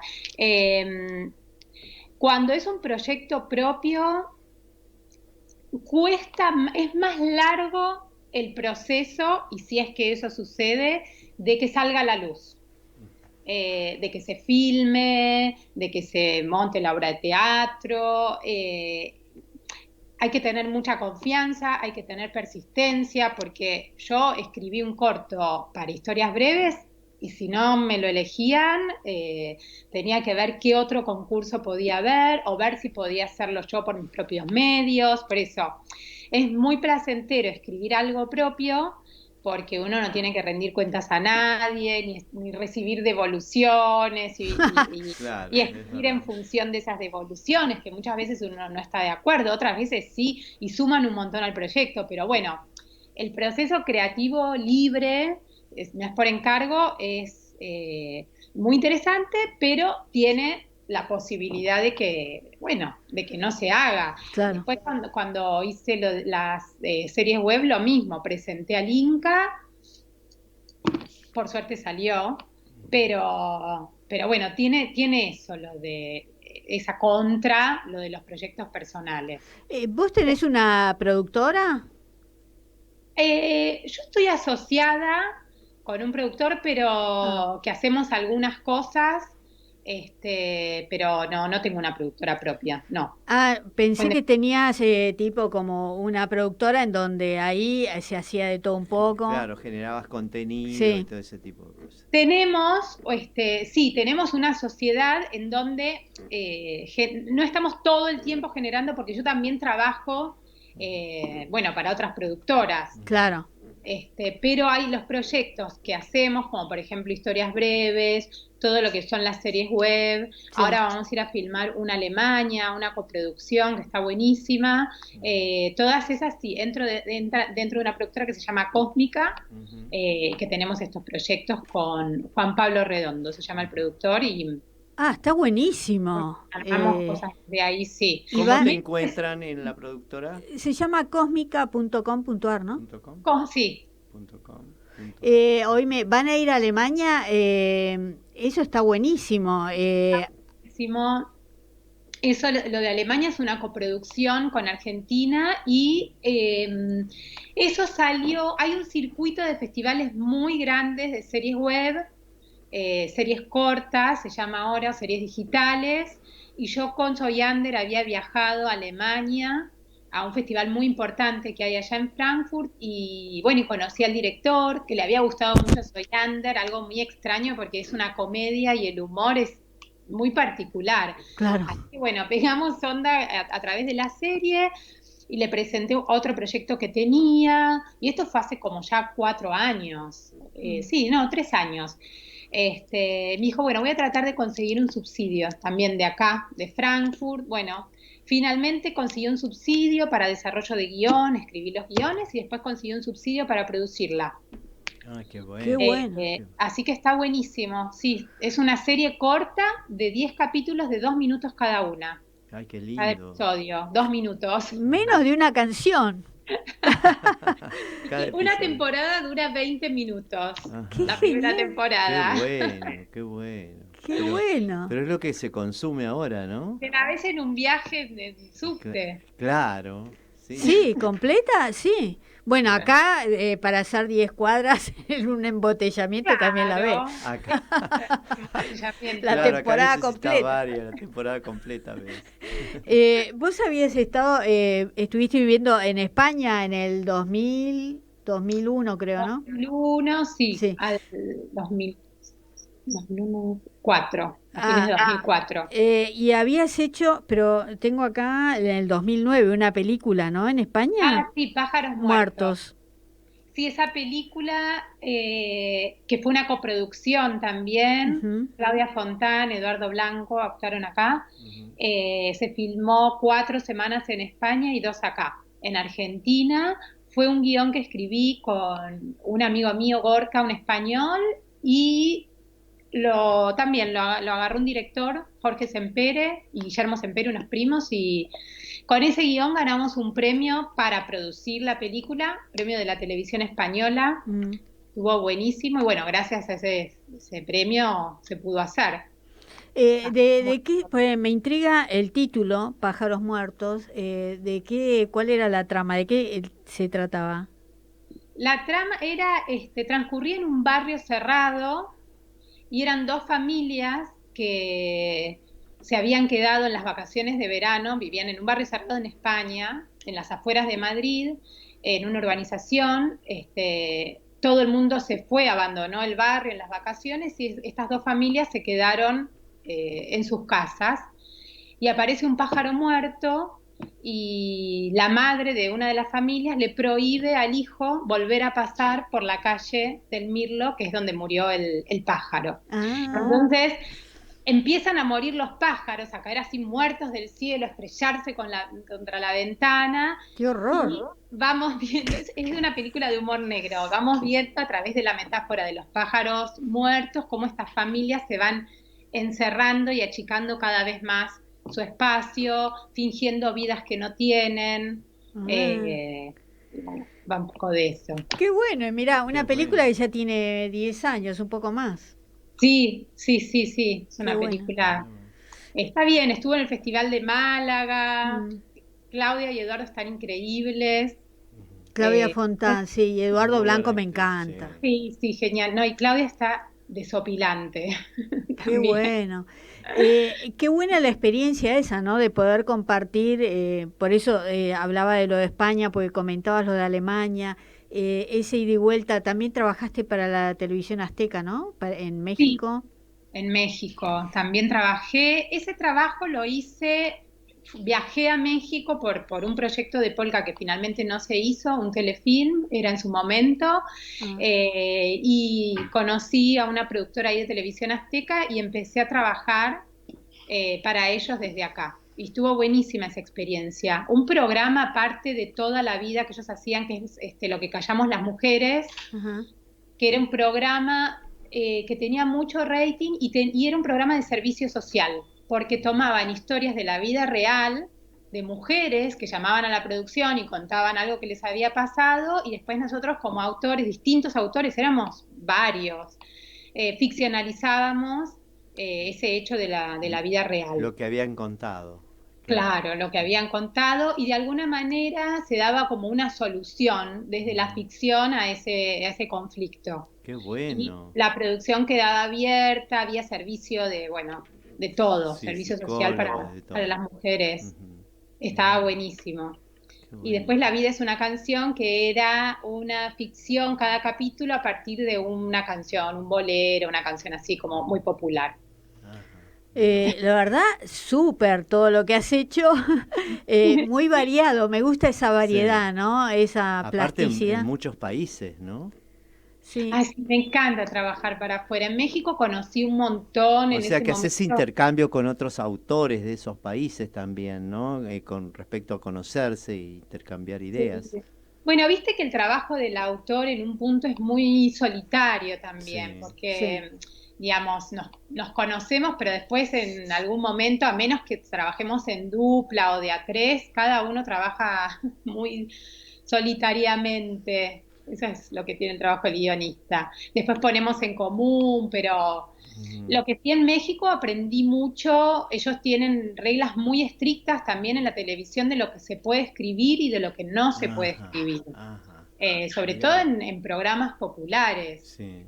[SPEAKER 5] Cuando es un proyecto propio, es más largo el proceso, y si es que eso sucede, de que salga a la luz, de que se filme, de que se monte la obra de teatro. Hay que tener mucha confianza, hay que tener persistencia, porque yo escribí un corto para Historias Breves y si no me lo elegían, tenía que ver qué otro concurso podía haber o ver si podía hacerlo yo por mis propios medios. Por eso es muy placentero escribir algo propio, porque uno no tiene que rendir cuentas a nadie, ni recibir devoluciones y
[SPEAKER 4] Claro,
[SPEAKER 5] escribir en función de esas devoluciones, que muchas veces uno no está de acuerdo, otras veces sí, y suman un montón al proyecto, pero bueno, el proceso creativo libre, no es por encargo, es muy interesante, pero tiene la posibilidad de que no se haga.
[SPEAKER 3] Claro.
[SPEAKER 5] Después cuando hice las series web, lo mismo, presenté al Inca, por suerte salió, pero bueno, tiene eso, lo de esa contra, lo de los proyectos personales.
[SPEAKER 3] ¿Vos tenés una productora?
[SPEAKER 5] Yo estoy asociada con un productor, pero que hacemos algunas cosas, pero no tengo una productora propia, no.
[SPEAKER 3] Pensé que tenías tipo como una productora en donde ahí se hacía de todo un poco.
[SPEAKER 4] Claro, generabas contenido y todo ese tipo de cosas.
[SPEAKER 5] Tenemos una sociedad en donde no estamos todo el tiempo generando, porque yo también trabajo, para otras productoras.
[SPEAKER 3] Claro.
[SPEAKER 5] Pero hay los proyectos que hacemos, como por ejemplo Historias Breves, todo lo que son las series web. Sí. Ahora vamos a ir a filmar una Alemania, una coproducción que está buenísima. Todas esas sí, dentro de una productora que se llama Cósmica, que tenemos estos proyectos con Juan Pablo Redondo, se llama el productor, y
[SPEAKER 3] está buenísimo.
[SPEAKER 5] Armamos cosas de ahí, sí.
[SPEAKER 4] ¿Cómo te encuentran en la productora?
[SPEAKER 3] Se llama cósmica.com.ar, ¿no?
[SPEAKER 5] Sí.
[SPEAKER 4] .com.
[SPEAKER 3] Hoy van a ir a Alemania, eso está buenísimo.
[SPEAKER 5] Eso, lo de Alemania es una coproducción con Argentina y eso salió, hay un circuito de festivales muy grandes de series web, series cortas, se llama ahora, series digitales, y yo con Soyander había viajado a Alemania a un festival muy importante que hay allá en Frankfurt, y conocí al director, que le había gustado mucho Soyander, algo muy extraño porque es una comedia y el humor es muy particular.
[SPEAKER 3] Claro.
[SPEAKER 5] Así que pegamos onda a través de la serie y le presenté otro proyecto que tenía, y esto fue hace como ya 4 años, 3 años. Me dijo, voy a tratar de conseguir un subsidio también de acá, de Frankfurt. Finalmente consiguió un subsidio para desarrollo de guión, escribí los guiones y después consiguió un subsidio para producirla.
[SPEAKER 4] Qué bueno.
[SPEAKER 3] Qué bueno.
[SPEAKER 5] Así que está buenísimo. Sí, es una serie corta de 10 capítulos de 2 minutos cada una.
[SPEAKER 4] Ay, qué lindo.
[SPEAKER 5] Cada episodio, 2 minutos.
[SPEAKER 3] Menos de una canción.
[SPEAKER 5] Una temporada dura 20 minutos. La
[SPEAKER 3] Qué
[SPEAKER 5] primera
[SPEAKER 3] genial.
[SPEAKER 5] temporada.
[SPEAKER 4] Qué bueno.
[SPEAKER 3] Qué bueno.
[SPEAKER 4] Pero es lo que se consume ahora, ¿no?
[SPEAKER 5] Te la ves en un viaje de subte.
[SPEAKER 4] Claro.
[SPEAKER 3] Sí, completa, sí. Bueno, acá para hacer 10 cuadras en un embotellamiento también la ve.
[SPEAKER 4] Acá.
[SPEAKER 3] La temporada completa.
[SPEAKER 4] La temporada completa.
[SPEAKER 3] Vos habías estado, estuviste viviendo en España en el 2000, 2001 creo, ¿no?
[SPEAKER 5] 2001, sí. Al 2004. A fines de 2004.
[SPEAKER 3] Y habías hecho, pero tengo acá en el 2009 una película, ¿no? En España.
[SPEAKER 5] Sí, Pájaros Muertos. Sí, esa película que fue una coproducción también. Claudia Fontán, Eduardo Blanco actuaron acá. Se filmó 4 semanas en España y 2 acá. En Argentina fue un guión que escribí con un amigo mío, Gorka, un español, y también lo agarró un director, Jorge Sempere y Guillermo Sempere, unos primos, y con ese guión ganamos un premio para producir la película, premio de la televisión española. Estuvo buenísimo y bueno, gracias a ese premio se pudo hacer.
[SPEAKER 3] ¿De qué? Pues me intriga el título, Pájaros Muertos. ¿Cuál era la trama? ¿De qué se trataba?
[SPEAKER 5] La trama era, transcurría en un barrio cerrado y eran 2 familias que se habían quedado en las vacaciones de verano, vivían en un barrio cerrado en España, en las afueras de Madrid, en una urbanización. Todo el mundo se fue, abandonó el barrio en las vacaciones y estas 2 familias se quedaron en sus casas. Y aparece un pájaro muerto y la madre de una de las familias le prohíbe al hijo volver a pasar por la calle del Mirlo, que es donde murió el pájaro. Entonces empiezan a morir los pájaros, a caer así muertos del cielo, a estrellarse contra la ventana.
[SPEAKER 3] ¡Qué horror!
[SPEAKER 5] Y vamos viendo, es una película de humor negro, vamos viendo a través de la metáfora de los pájaros muertos cómo estas familias se van encerrando y achicando cada vez más su espacio, fingiendo vidas que no tienen. Va un poco de eso.
[SPEAKER 3] Qué bueno, y mirá, una película que ya tiene 10 años, un poco más.
[SPEAKER 5] Sí, es una película. Está bien, estuvo en el Festival de Málaga. Claudia y Eduardo están increíbles.
[SPEAKER 3] Claudia Fontán, sí, y Eduardo Blanco me encanta.
[SPEAKER 5] Sí, genial. No, y Claudia está desopilante.
[SPEAKER 3] Qué bueno. Qué buena la experiencia esa, ¿no? De poder compartir, por eso hablaba de lo de España, porque comentabas lo de Alemania, ese ida y vuelta. También trabajaste para la televisión azteca, ¿no? En México.
[SPEAKER 5] Sí, en México también trabajé. Ese trabajo lo hice, viajé a México por un proyecto de Polka que finalmente no se hizo, un telefilm, era en su momento, y conocí a una productora ahí de televisión azteca y empecé a trabajar para ellos desde acá. Y estuvo buenísima esa experiencia. Un programa aparte de toda la vida que ellos hacían, que es lo que callamos las mujeres, que era un programa que tenía mucho rating y era un programa de servicio social, porque tomaban historias de la vida real de mujeres que llamaban a la producción y contaban algo que les había pasado, y después nosotros como autores, distintos autores, éramos varios, ficcionalizábamos ese hecho de la vida real.
[SPEAKER 4] Lo que habían contado.
[SPEAKER 5] Claro, lo que habían contado, y de alguna manera se daba como una solución desde la ficción a ese conflicto.
[SPEAKER 4] ¡Qué bueno!
[SPEAKER 5] Y la producción quedaba abierta, había servicio de todo,
[SPEAKER 4] sí,
[SPEAKER 5] servicio social para las mujeres. Estaba buenísimo. Bueno. Y después La vida es una canción, que era una ficción cada capítulo a partir de una canción, un bolero, una canción así como muy popular.
[SPEAKER 3] La verdad, súper todo lo que has hecho, muy variado, me gusta esa variedad, ¿no? Esa plasticidad.
[SPEAKER 4] En muchos países, ¿no?
[SPEAKER 5] Sí. Ay, sí, me encanta trabajar para afuera. En México conocí un montón.
[SPEAKER 4] O sea que haces intercambio con otros autores de esos países también, ¿no? Con respecto a conocerse e intercambiar ideas.
[SPEAKER 5] Sí. Bueno, viste que el trabajo del autor en un punto es muy solitario también, porque... digamos, nos conocemos, pero después en algún momento, a menos que trabajemos en dupla o de a 3, cada uno trabaja muy solitariamente. Eso es lo que tiene el trabajo del guionista. Después ponemos en común, pero lo que sí en México aprendí mucho, ellos tienen reglas muy estrictas también en la televisión de lo que se puede escribir y de lo que no se puede escribir. Sobre todo en programas populares.
[SPEAKER 4] Sí.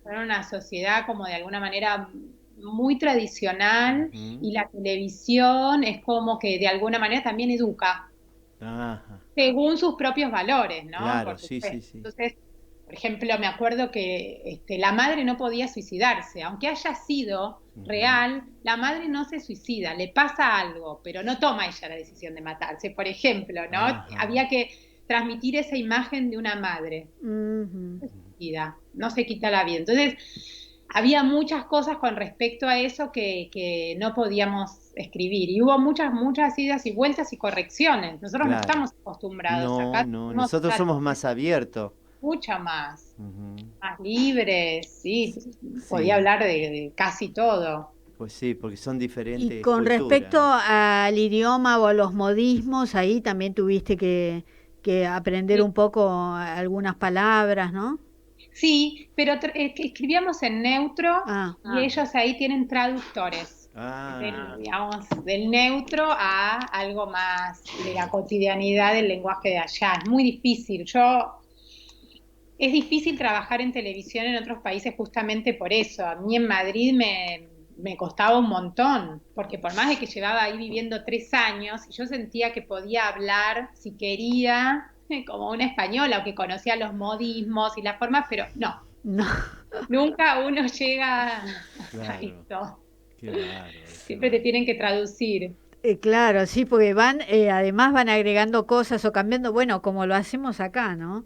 [SPEAKER 5] Son una sociedad como de alguna manera muy tradicional y la televisión es como que de alguna manera también educa. Según sus propios valores, ¿no?
[SPEAKER 4] Claro, sí.
[SPEAKER 5] Entonces, por ejemplo, me acuerdo que la madre no podía suicidarse, aunque haya sido real, la madre no se suicida, le pasa algo, pero no toma ella la decisión de matarse, por ejemplo, ¿no? Había que transmitir esa imagen de una madre. No se quita la vida. Entonces, había muchas cosas con respecto a eso que no podíamos escribir. Y hubo muchas idas y vueltas y correcciones. Nosotros no estamos acostumbrados acá.
[SPEAKER 4] No, nosotros somos más abiertos.
[SPEAKER 5] Mucho más. Más libres, sí. Podía hablar de casi todo.
[SPEAKER 4] Pues sí, porque son diferentes.
[SPEAKER 3] Y con respecto al idioma o a los modismos, ahí también tuviste que aprender un poco algunas palabras, ¿no?
[SPEAKER 5] Sí, pero escribíamos en neutro y ellos ahí tienen traductores. Digamos, del neutro a algo más de la cotidianidad del lenguaje de allá. Es muy difícil. Es difícil trabajar en televisión en otros países justamente por eso. A mí en Madrid me costaba un montón, porque por más de que llevaba ahí viviendo 3 años, y yo sentía que podía hablar, si quería, como una española, o que conocía los modismos y las formas, pero no. Nunca uno llega a esto. Siempre te tienen que traducir.
[SPEAKER 3] Claro, sí, porque además van agregando cosas o cambiando, bueno, como lo hacemos acá, ¿no?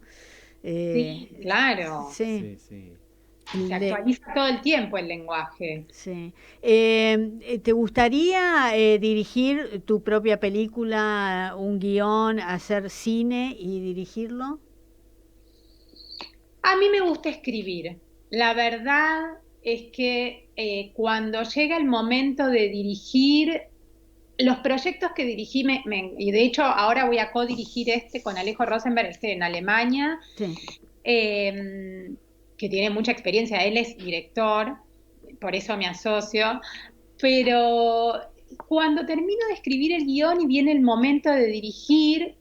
[SPEAKER 5] Sí, claro.
[SPEAKER 3] Sí.
[SPEAKER 5] Se actualiza todo el tiempo el lenguaje.
[SPEAKER 3] Sí. ¿Te gustaría dirigir tu propia película, un guión, hacer cine y dirigirlo?
[SPEAKER 5] A mí me gusta escribir. La verdad es que cuando llega el momento de dirigir, los proyectos que dirigí, y de hecho ahora voy a co-dirigir con Alejo Rosenberg, en Alemania, que tiene mucha experiencia, él es director, por eso me asocio, pero cuando termino de escribir el guión y viene el momento de dirigir,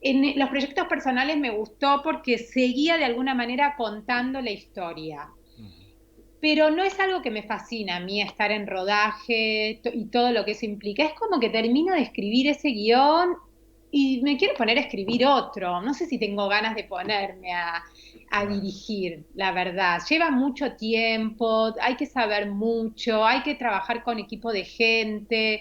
[SPEAKER 5] en los proyectos personales me gustó porque seguía de alguna manera contando la historia. Pero no es algo que me fascina a mí estar en rodaje y todo lo que eso implica. Es como que termino de escribir ese guión y me quiero poner a escribir otro. No sé si tengo ganas de ponerme a dirigir, la verdad. Lleva mucho tiempo, hay que saber mucho, hay que trabajar con equipo de gente.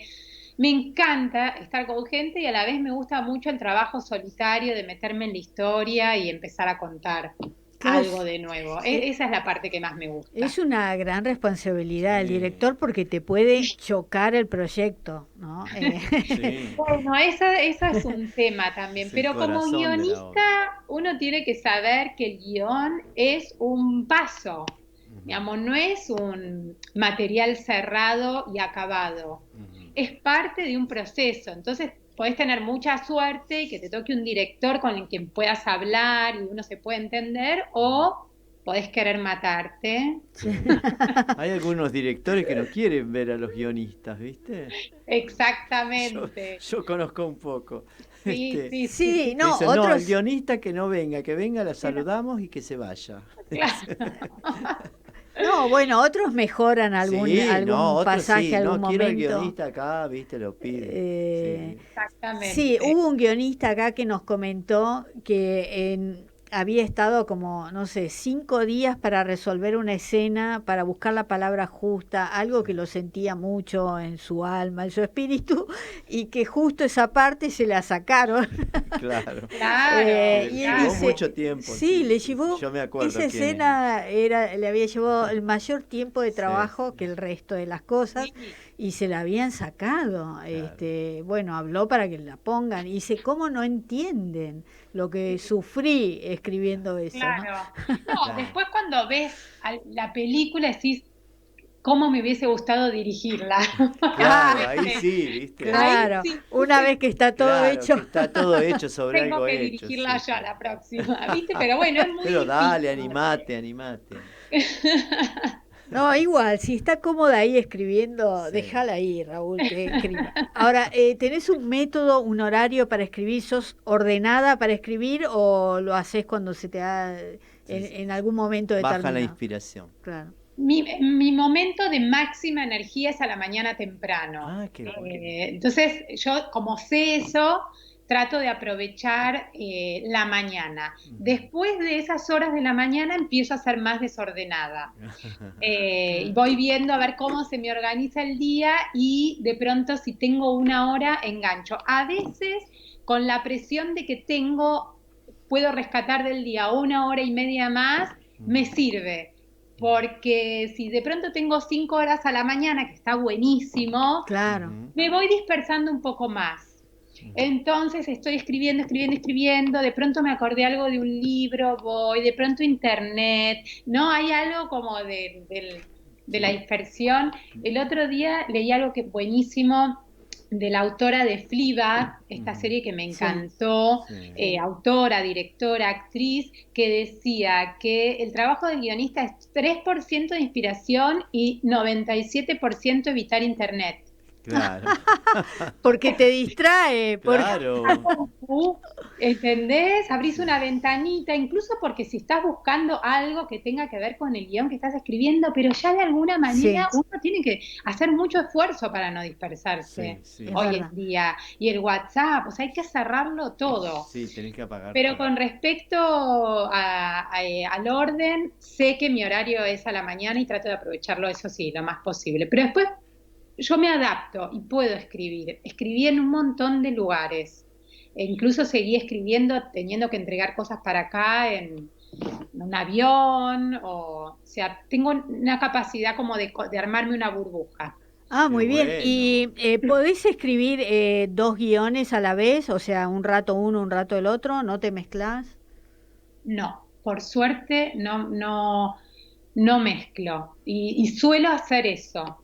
[SPEAKER 5] Me encanta estar con gente y a la vez me gusta mucho el trabajo solitario de meterme en la historia y empezar a contar algo de nuevo. Esa es la parte que más me gusta.
[SPEAKER 3] Es una gran responsabilidad del director porque te puede chocar el proyecto, ¿no?
[SPEAKER 5] Bueno, eso es un tema también, pero como guionista uno tiene que saber que el guión es un paso, digamos, no es un material cerrado y acabado, es parte de un proceso, entonces podés tener mucha suerte y que te toque un director con el que puedas hablar y uno se puede entender, o podés querer matarte.
[SPEAKER 4] Hay algunos directores que no quieren ver a los guionistas, ¿viste?
[SPEAKER 5] Exactamente.
[SPEAKER 4] Yo conozco un poco.
[SPEAKER 3] Sí, no,
[SPEAKER 4] dicen,
[SPEAKER 3] otros...
[SPEAKER 4] no, el guionista que venga, la saludamos y que se vaya.
[SPEAKER 5] Claro.
[SPEAKER 3] No, bueno, otros mejoran algún pasaje, algún momento.
[SPEAKER 4] Quiero el guionista acá, viste, lo pide.
[SPEAKER 5] Exactamente.
[SPEAKER 3] Sí, hubo un guionista acá que nos comentó que había estado como, no sé, 5 días para resolver una escena, para buscar la palabra justa, algo que lo sentía mucho en su alma, en su espíritu, y que justo esa parte se la sacaron.
[SPEAKER 4] Claro.
[SPEAKER 5] Y
[SPEAKER 4] llevó mucho tiempo.
[SPEAKER 3] Sí, le llevó,
[SPEAKER 4] yo me acuerdo
[SPEAKER 3] esa escena le había llevado el mayor tiempo de trabajo que el resto de las cosas, y se la habían sacado. Claro. Bueno, habló para que la pongan, y dice, ¿cómo no entienden lo que sufrí escribiendo eso?
[SPEAKER 5] Claro. No, después cuando ves la película decís, cómo me hubiese gustado dirigirla.
[SPEAKER 4] Claro, ahí sí, ¿viste?
[SPEAKER 3] Claro, sí. Una vez que está todo hecho.
[SPEAKER 4] Está todo hecho sobre algo hecho.
[SPEAKER 5] Tengo que dirigirla yo la próxima, ¿viste? Pero bueno, es muy
[SPEAKER 4] Pero
[SPEAKER 5] difícil.
[SPEAKER 4] Dale, animate.
[SPEAKER 3] No, igual, si está cómoda ahí escribiendo, sí. Déjala ahí, Raúl, que escriba. Ahora, ¿tenés un método, un horario para escribir? ¿Sos ordenada para escribir o lo haces cuando se te da en algún momento determinado?
[SPEAKER 4] Baja la inspiración.
[SPEAKER 3] Claro.
[SPEAKER 5] Mi momento de máxima energía es a la mañana temprano.
[SPEAKER 4] Qué bueno.
[SPEAKER 5] Entonces, yo como sé eso, trato de aprovechar la mañana. Después de esas horas de la mañana empiezo a ser más desordenada. Y voy viendo a ver cómo se me organiza el día y de pronto si tengo una hora engancho. A veces con la presión de que puedo rescatar del día 1 hora y media más, me sirve. Porque si de pronto tengo 5 horas a la mañana, que está buenísimo,
[SPEAKER 3] claro,
[SPEAKER 5] me voy dispersando un poco más. Entonces estoy escribiendo, de pronto me acordé algo de un libro, de pronto internet, ¿no? Hay algo como de la dispersión. El otro día leí algo que es buenísimo, de la autora de Fleabag, esta serie que me encantó, autora, directora, actriz, que decía que el trabajo del guionista es 3% de inspiración y 97% evitar internet.
[SPEAKER 4] Claro.
[SPEAKER 3] Porque te distrae.
[SPEAKER 4] Claro.
[SPEAKER 5] ¿Entendés? Abrís una ventanita, incluso porque si estás buscando algo que tenga que ver con el guión que estás escribiendo, pero ya de alguna manera uno tiene que hacer mucho esfuerzo para no dispersarse hoy en día. Y el WhatsApp, o sea, hay que cerrarlo todo.
[SPEAKER 4] Sí, tenés que apagar.
[SPEAKER 5] Pero con respecto al orden, sé que mi horario es a la mañana y trato de aprovecharlo, eso sí, lo más posible. Pero después yo me adapto y puedo escribir. Escribí en un montón de lugares. E incluso seguí escribiendo teniendo que entregar cosas para acá en un avión. O sea, tengo una capacidad como de armarme una burbuja.
[SPEAKER 3] Muy bien. Bueno. ¿Y podés escribir 2 guiones a la vez? O sea, un rato uno, un rato el otro, ¿no te mezclás?
[SPEAKER 5] No, por suerte no mezclo. Y suelo hacer eso.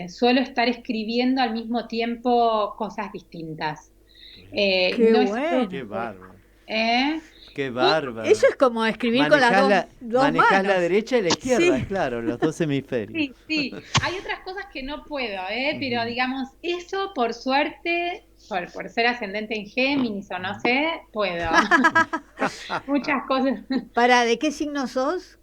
[SPEAKER 5] Suelo estar escribiendo al mismo tiempo cosas distintas.
[SPEAKER 3] Qué bueno.
[SPEAKER 4] Qué bárbaro.
[SPEAKER 5] Qué
[SPEAKER 4] bárbaro.
[SPEAKER 3] Eso es como escribir con las dos manos.
[SPEAKER 4] Manejás la derecha y la izquierda, claro, los 2 hemisferios.
[SPEAKER 5] Sí. Hay otras cosas que no puedo, pero digamos, eso por suerte, por ser ascendente en Géminis o no sé, puedo. Muchas cosas.
[SPEAKER 3] ¿De qué signo sos?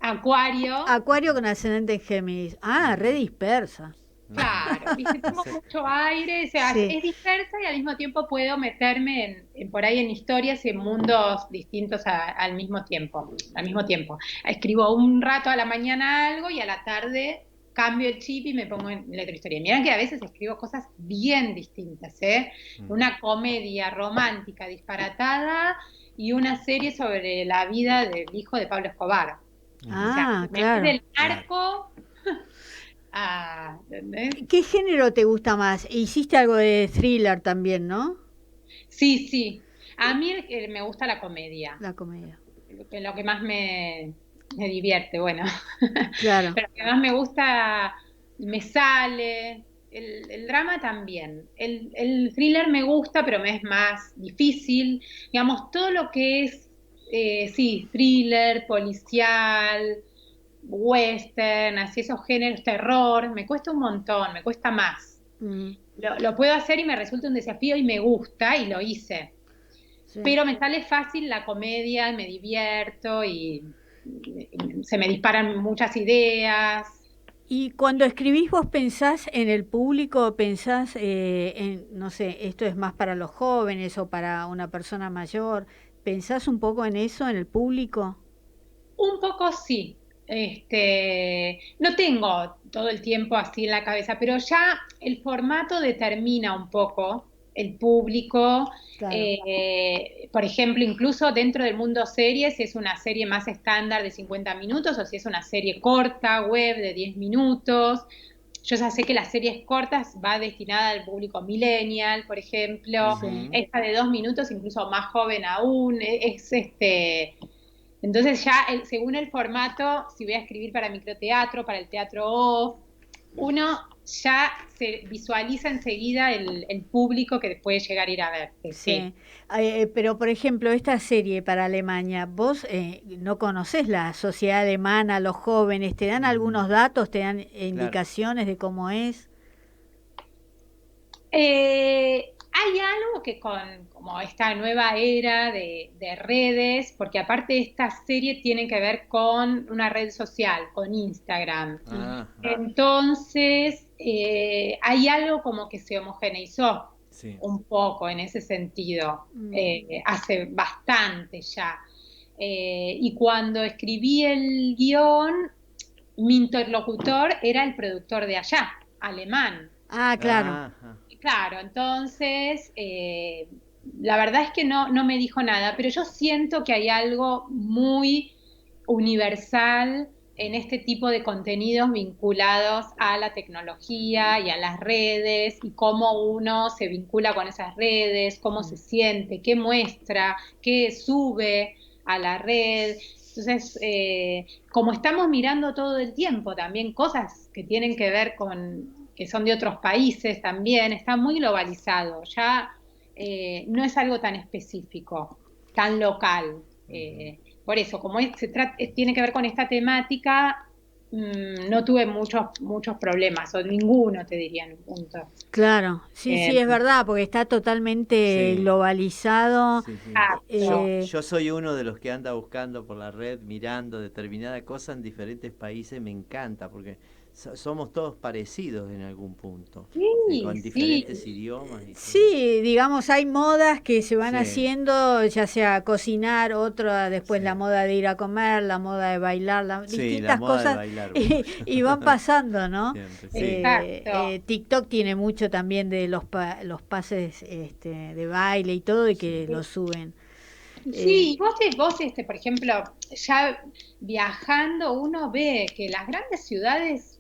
[SPEAKER 5] Acuario.
[SPEAKER 3] Acuario con ascendente en Géminis. Re dispersa.
[SPEAKER 5] Claro, ¿viste? Tengo mucho aire, o sea, es dispersa y al mismo tiempo puedo meterme por ahí en historias y en mundos distintos al mismo tiempo. Escribo un rato a la mañana algo y a la tarde cambio el chip y me pongo en la otra historia. Mirá que a veces escribo cosas bien distintas, una comedia romántica disparatada y una serie sobre la vida del hijo de Pablo Escobar. O sea,
[SPEAKER 3] claro.
[SPEAKER 5] Del narco...
[SPEAKER 3] ¿Qué género te gusta más? Hiciste algo de thriller también, ¿no?
[SPEAKER 5] Sí. A mí me gusta la comedia.
[SPEAKER 3] La comedia.
[SPEAKER 5] Lo que más me divierte, bueno.
[SPEAKER 3] Claro.
[SPEAKER 5] Pero lo que más me gusta, me sale. El drama también. El thriller me gusta, pero me es más difícil. Digamos, todo lo que es, thriller, policial, western, así esos géneros, terror, me cuesta un montón, me cuesta más. Lo puedo hacer y me resulta un desafío y me gusta y lo hice. Pero me sale fácil la comedia, me divierto y se me disparan muchas ideas.
[SPEAKER 3] Y cuando escribís, ¿vos pensás en el público? ¿Pensás no sé, esto es más para los jóvenes o para una persona mayor? ¿Pensás un poco en eso, en el público?
[SPEAKER 5] Un poco sí. No tengo todo el tiempo así en la cabeza, pero ya el formato determina un poco el público. Claro. Por ejemplo, incluso dentro del mundo series, si es una serie más estándar de 50 minutos o si es una serie corta, web de 10 minutos. Yo ya sé que las series cortas va destinada al público millennial, por ejemplo. Esta de 2 minutos, incluso más joven aún, Entonces ya según el formato, si voy a escribir para microteatro, para el teatro off, uno ya se visualiza enseguida el público que puede llegar a ir a ver.
[SPEAKER 3] Sí. Pero, por ejemplo, esta serie para Alemania, vos no conocés la sociedad alemana, los jóvenes, ¿te dan algunos datos, te dan indicaciones de cómo es?
[SPEAKER 5] Hay algo que como esta nueva era de redes, porque aparte esta serie tiene que ver con una red social, con Instagram. Entonces, hay algo como que se homogeneizó un poco en ese sentido, hace bastante ya. Y cuando escribí el guión, mi interlocutor era el productor de allá, alemán.
[SPEAKER 3] Ah, claro.
[SPEAKER 5] Claro, entonces, la verdad es que no me dijo nada, pero yo siento que hay algo muy universal en este tipo de contenidos vinculados a la tecnología y a las redes, y cómo uno se vincula con esas redes, cómo se siente, qué muestra, qué sube a la red. Entonces, como estamos mirando todo el tiempo también cosas que tienen que ver que son de otros países también, está muy globalizado, ya no es algo tan específico, tan local. Por eso, como tiene que ver con esta temática, no tuve muchos problemas, o ninguno, te diría, en un punto.
[SPEAKER 3] Claro, sí, es verdad, porque está totalmente globalizado.
[SPEAKER 4] Yo soy uno de los que anda buscando por la red, mirando determinada cosa en diferentes países, me encanta, porque somos todos parecidos en algún punto, con diferentes idiomas.
[SPEAKER 3] Sí, digamos, hay modas que se van haciendo, ya sea cocinar, otra después la moda de ir a comer, la moda de bailar, distintas cosas, de bailar, y van pasando, ¿no? TikTok tiene mucho también de los pases de baile y todo, y que los suben.
[SPEAKER 5] Sí, vos por ejemplo, ya viajando uno ve que las grandes ciudades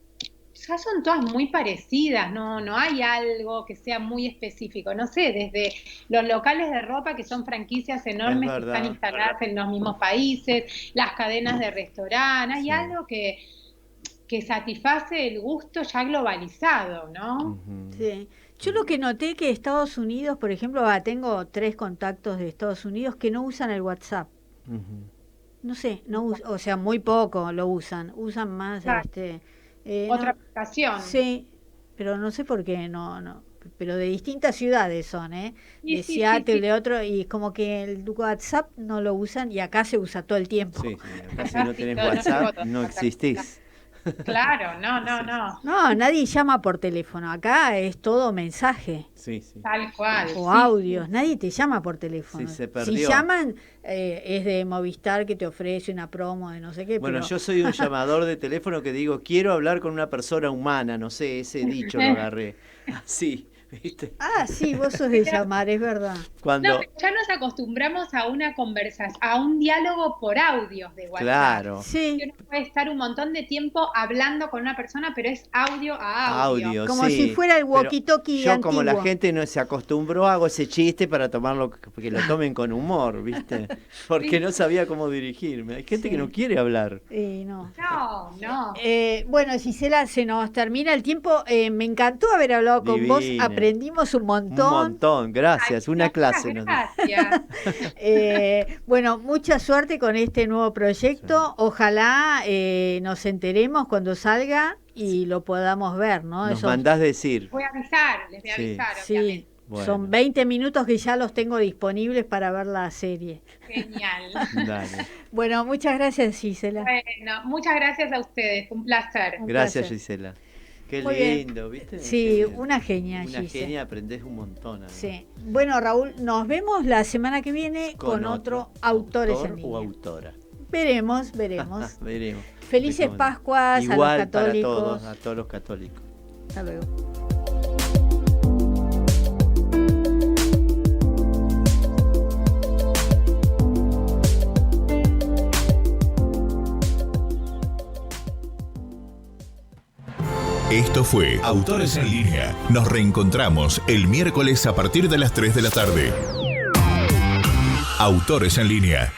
[SPEAKER 5] ya son todas muy parecidas, no hay algo que sea muy específico, no sé, desde los locales de ropa que son franquicias enormes que están instaladas en los mismos países, las cadenas de restaurantes, hay algo que satisface el gusto ya globalizado, ¿no?
[SPEAKER 3] Sí. Yo lo que noté que Estados Unidos, por ejemplo, tengo 3 contactos de Estados Unidos que no usan el WhatsApp. No sé, o sea, muy poco lo usan más
[SPEAKER 5] otra aplicación.
[SPEAKER 3] Sí, pero no sé por qué no. Pero de distintas ciudades son, de Seattle, de otro, y es como que el WhatsApp no lo usan y acá se usa todo el tiempo.
[SPEAKER 4] Sí, acá si no tenés WhatsApp no existís.
[SPEAKER 5] Claro, no.
[SPEAKER 3] No, nadie llama por teléfono, acá es todo mensaje.
[SPEAKER 4] Sí.
[SPEAKER 5] Tal cual.
[SPEAKER 3] O audios, nadie te llama por teléfono.
[SPEAKER 4] Sí, se perdió.
[SPEAKER 3] Si llaman, es de Movistar que te ofrece una promo de no sé qué.
[SPEAKER 4] Bueno, yo soy un llamador de teléfono que digo, quiero hablar con una persona humana, no sé, ese dicho lo agarré. Así. ¿Viste?
[SPEAKER 3] Ah, sí, vos sos de llamar, es verdad.
[SPEAKER 5] No, ya nos acostumbramos a una conversación, a un diálogo por audios de WhatsApp.
[SPEAKER 4] Claro.
[SPEAKER 3] Sí.
[SPEAKER 5] Uno puede estar un montón de tiempo hablando con una persona, pero es audio a audio.
[SPEAKER 3] Como si fuera el walkie-talkie antiguo.
[SPEAKER 4] Como la gente no se acostumbró, hago ese chiste para tomarlo, que lo tomen con humor, ¿viste? Porque no sabía cómo dirigirme. Hay gente que no quiere hablar.
[SPEAKER 3] No.
[SPEAKER 5] Bueno,
[SPEAKER 3] Gisela, se nos termina el tiempo. Me encantó haber hablado con vos. Aprendimos un montón.
[SPEAKER 4] Gracias. Una clase.
[SPEAKER 5] Gracias.
[SPEAKER 3] Bueno, mucha suerte con este nuevo proyecto. Ojalá nos enteremos cuando salga y lo podamos ver, ¿no?
[SPEAKER 4] Nos mandás decir.
[SPEAKER 5] Les voy a avisar, obviamente.
[SPEAKER 3] Bueno. Son 20 minutos que ya los tengo disponibles para ver la serie.
[SPEAKER 5] Genial.
[SPEAKER 4] Dale.
[SPEAKER 3] Bueno, muchas gracias, Gisela.
[SPEAKER 5] Bueno, muchas gracias a ustedes. Un placer.
[SPEAKER 4] Gracias, Gisela. Qué
[SPEAKER 3] muy
[SPEAKER 4] lindo, bien. ¿Viste?
[SPEAKER 3] Sí, una genia,
[SPEAKER 4] Una genia, aprendés un montón.
[SPEAKER 3] Sí. Bueno, Raúl, nos vemos la semana que viene con otro Autores en Línea.
[SPEAKER 4] O autora.
[SPEAKER 3] Veremos.
[SPEAKER 4] Veremos.
[SPEAKER 3] Felices Pascuas
[SPEAKER 4] igual
[SPEAKER 3] a los católicos.
[SPEAKER 4] Para a todos los católicos.
[SPEAKER 3] Hasta luego.
[SPEAKER 2] Esto fue Autores en Línea. Nos reencontramos el miércoles a partir de las 3 de la tarde. Autores en Línea.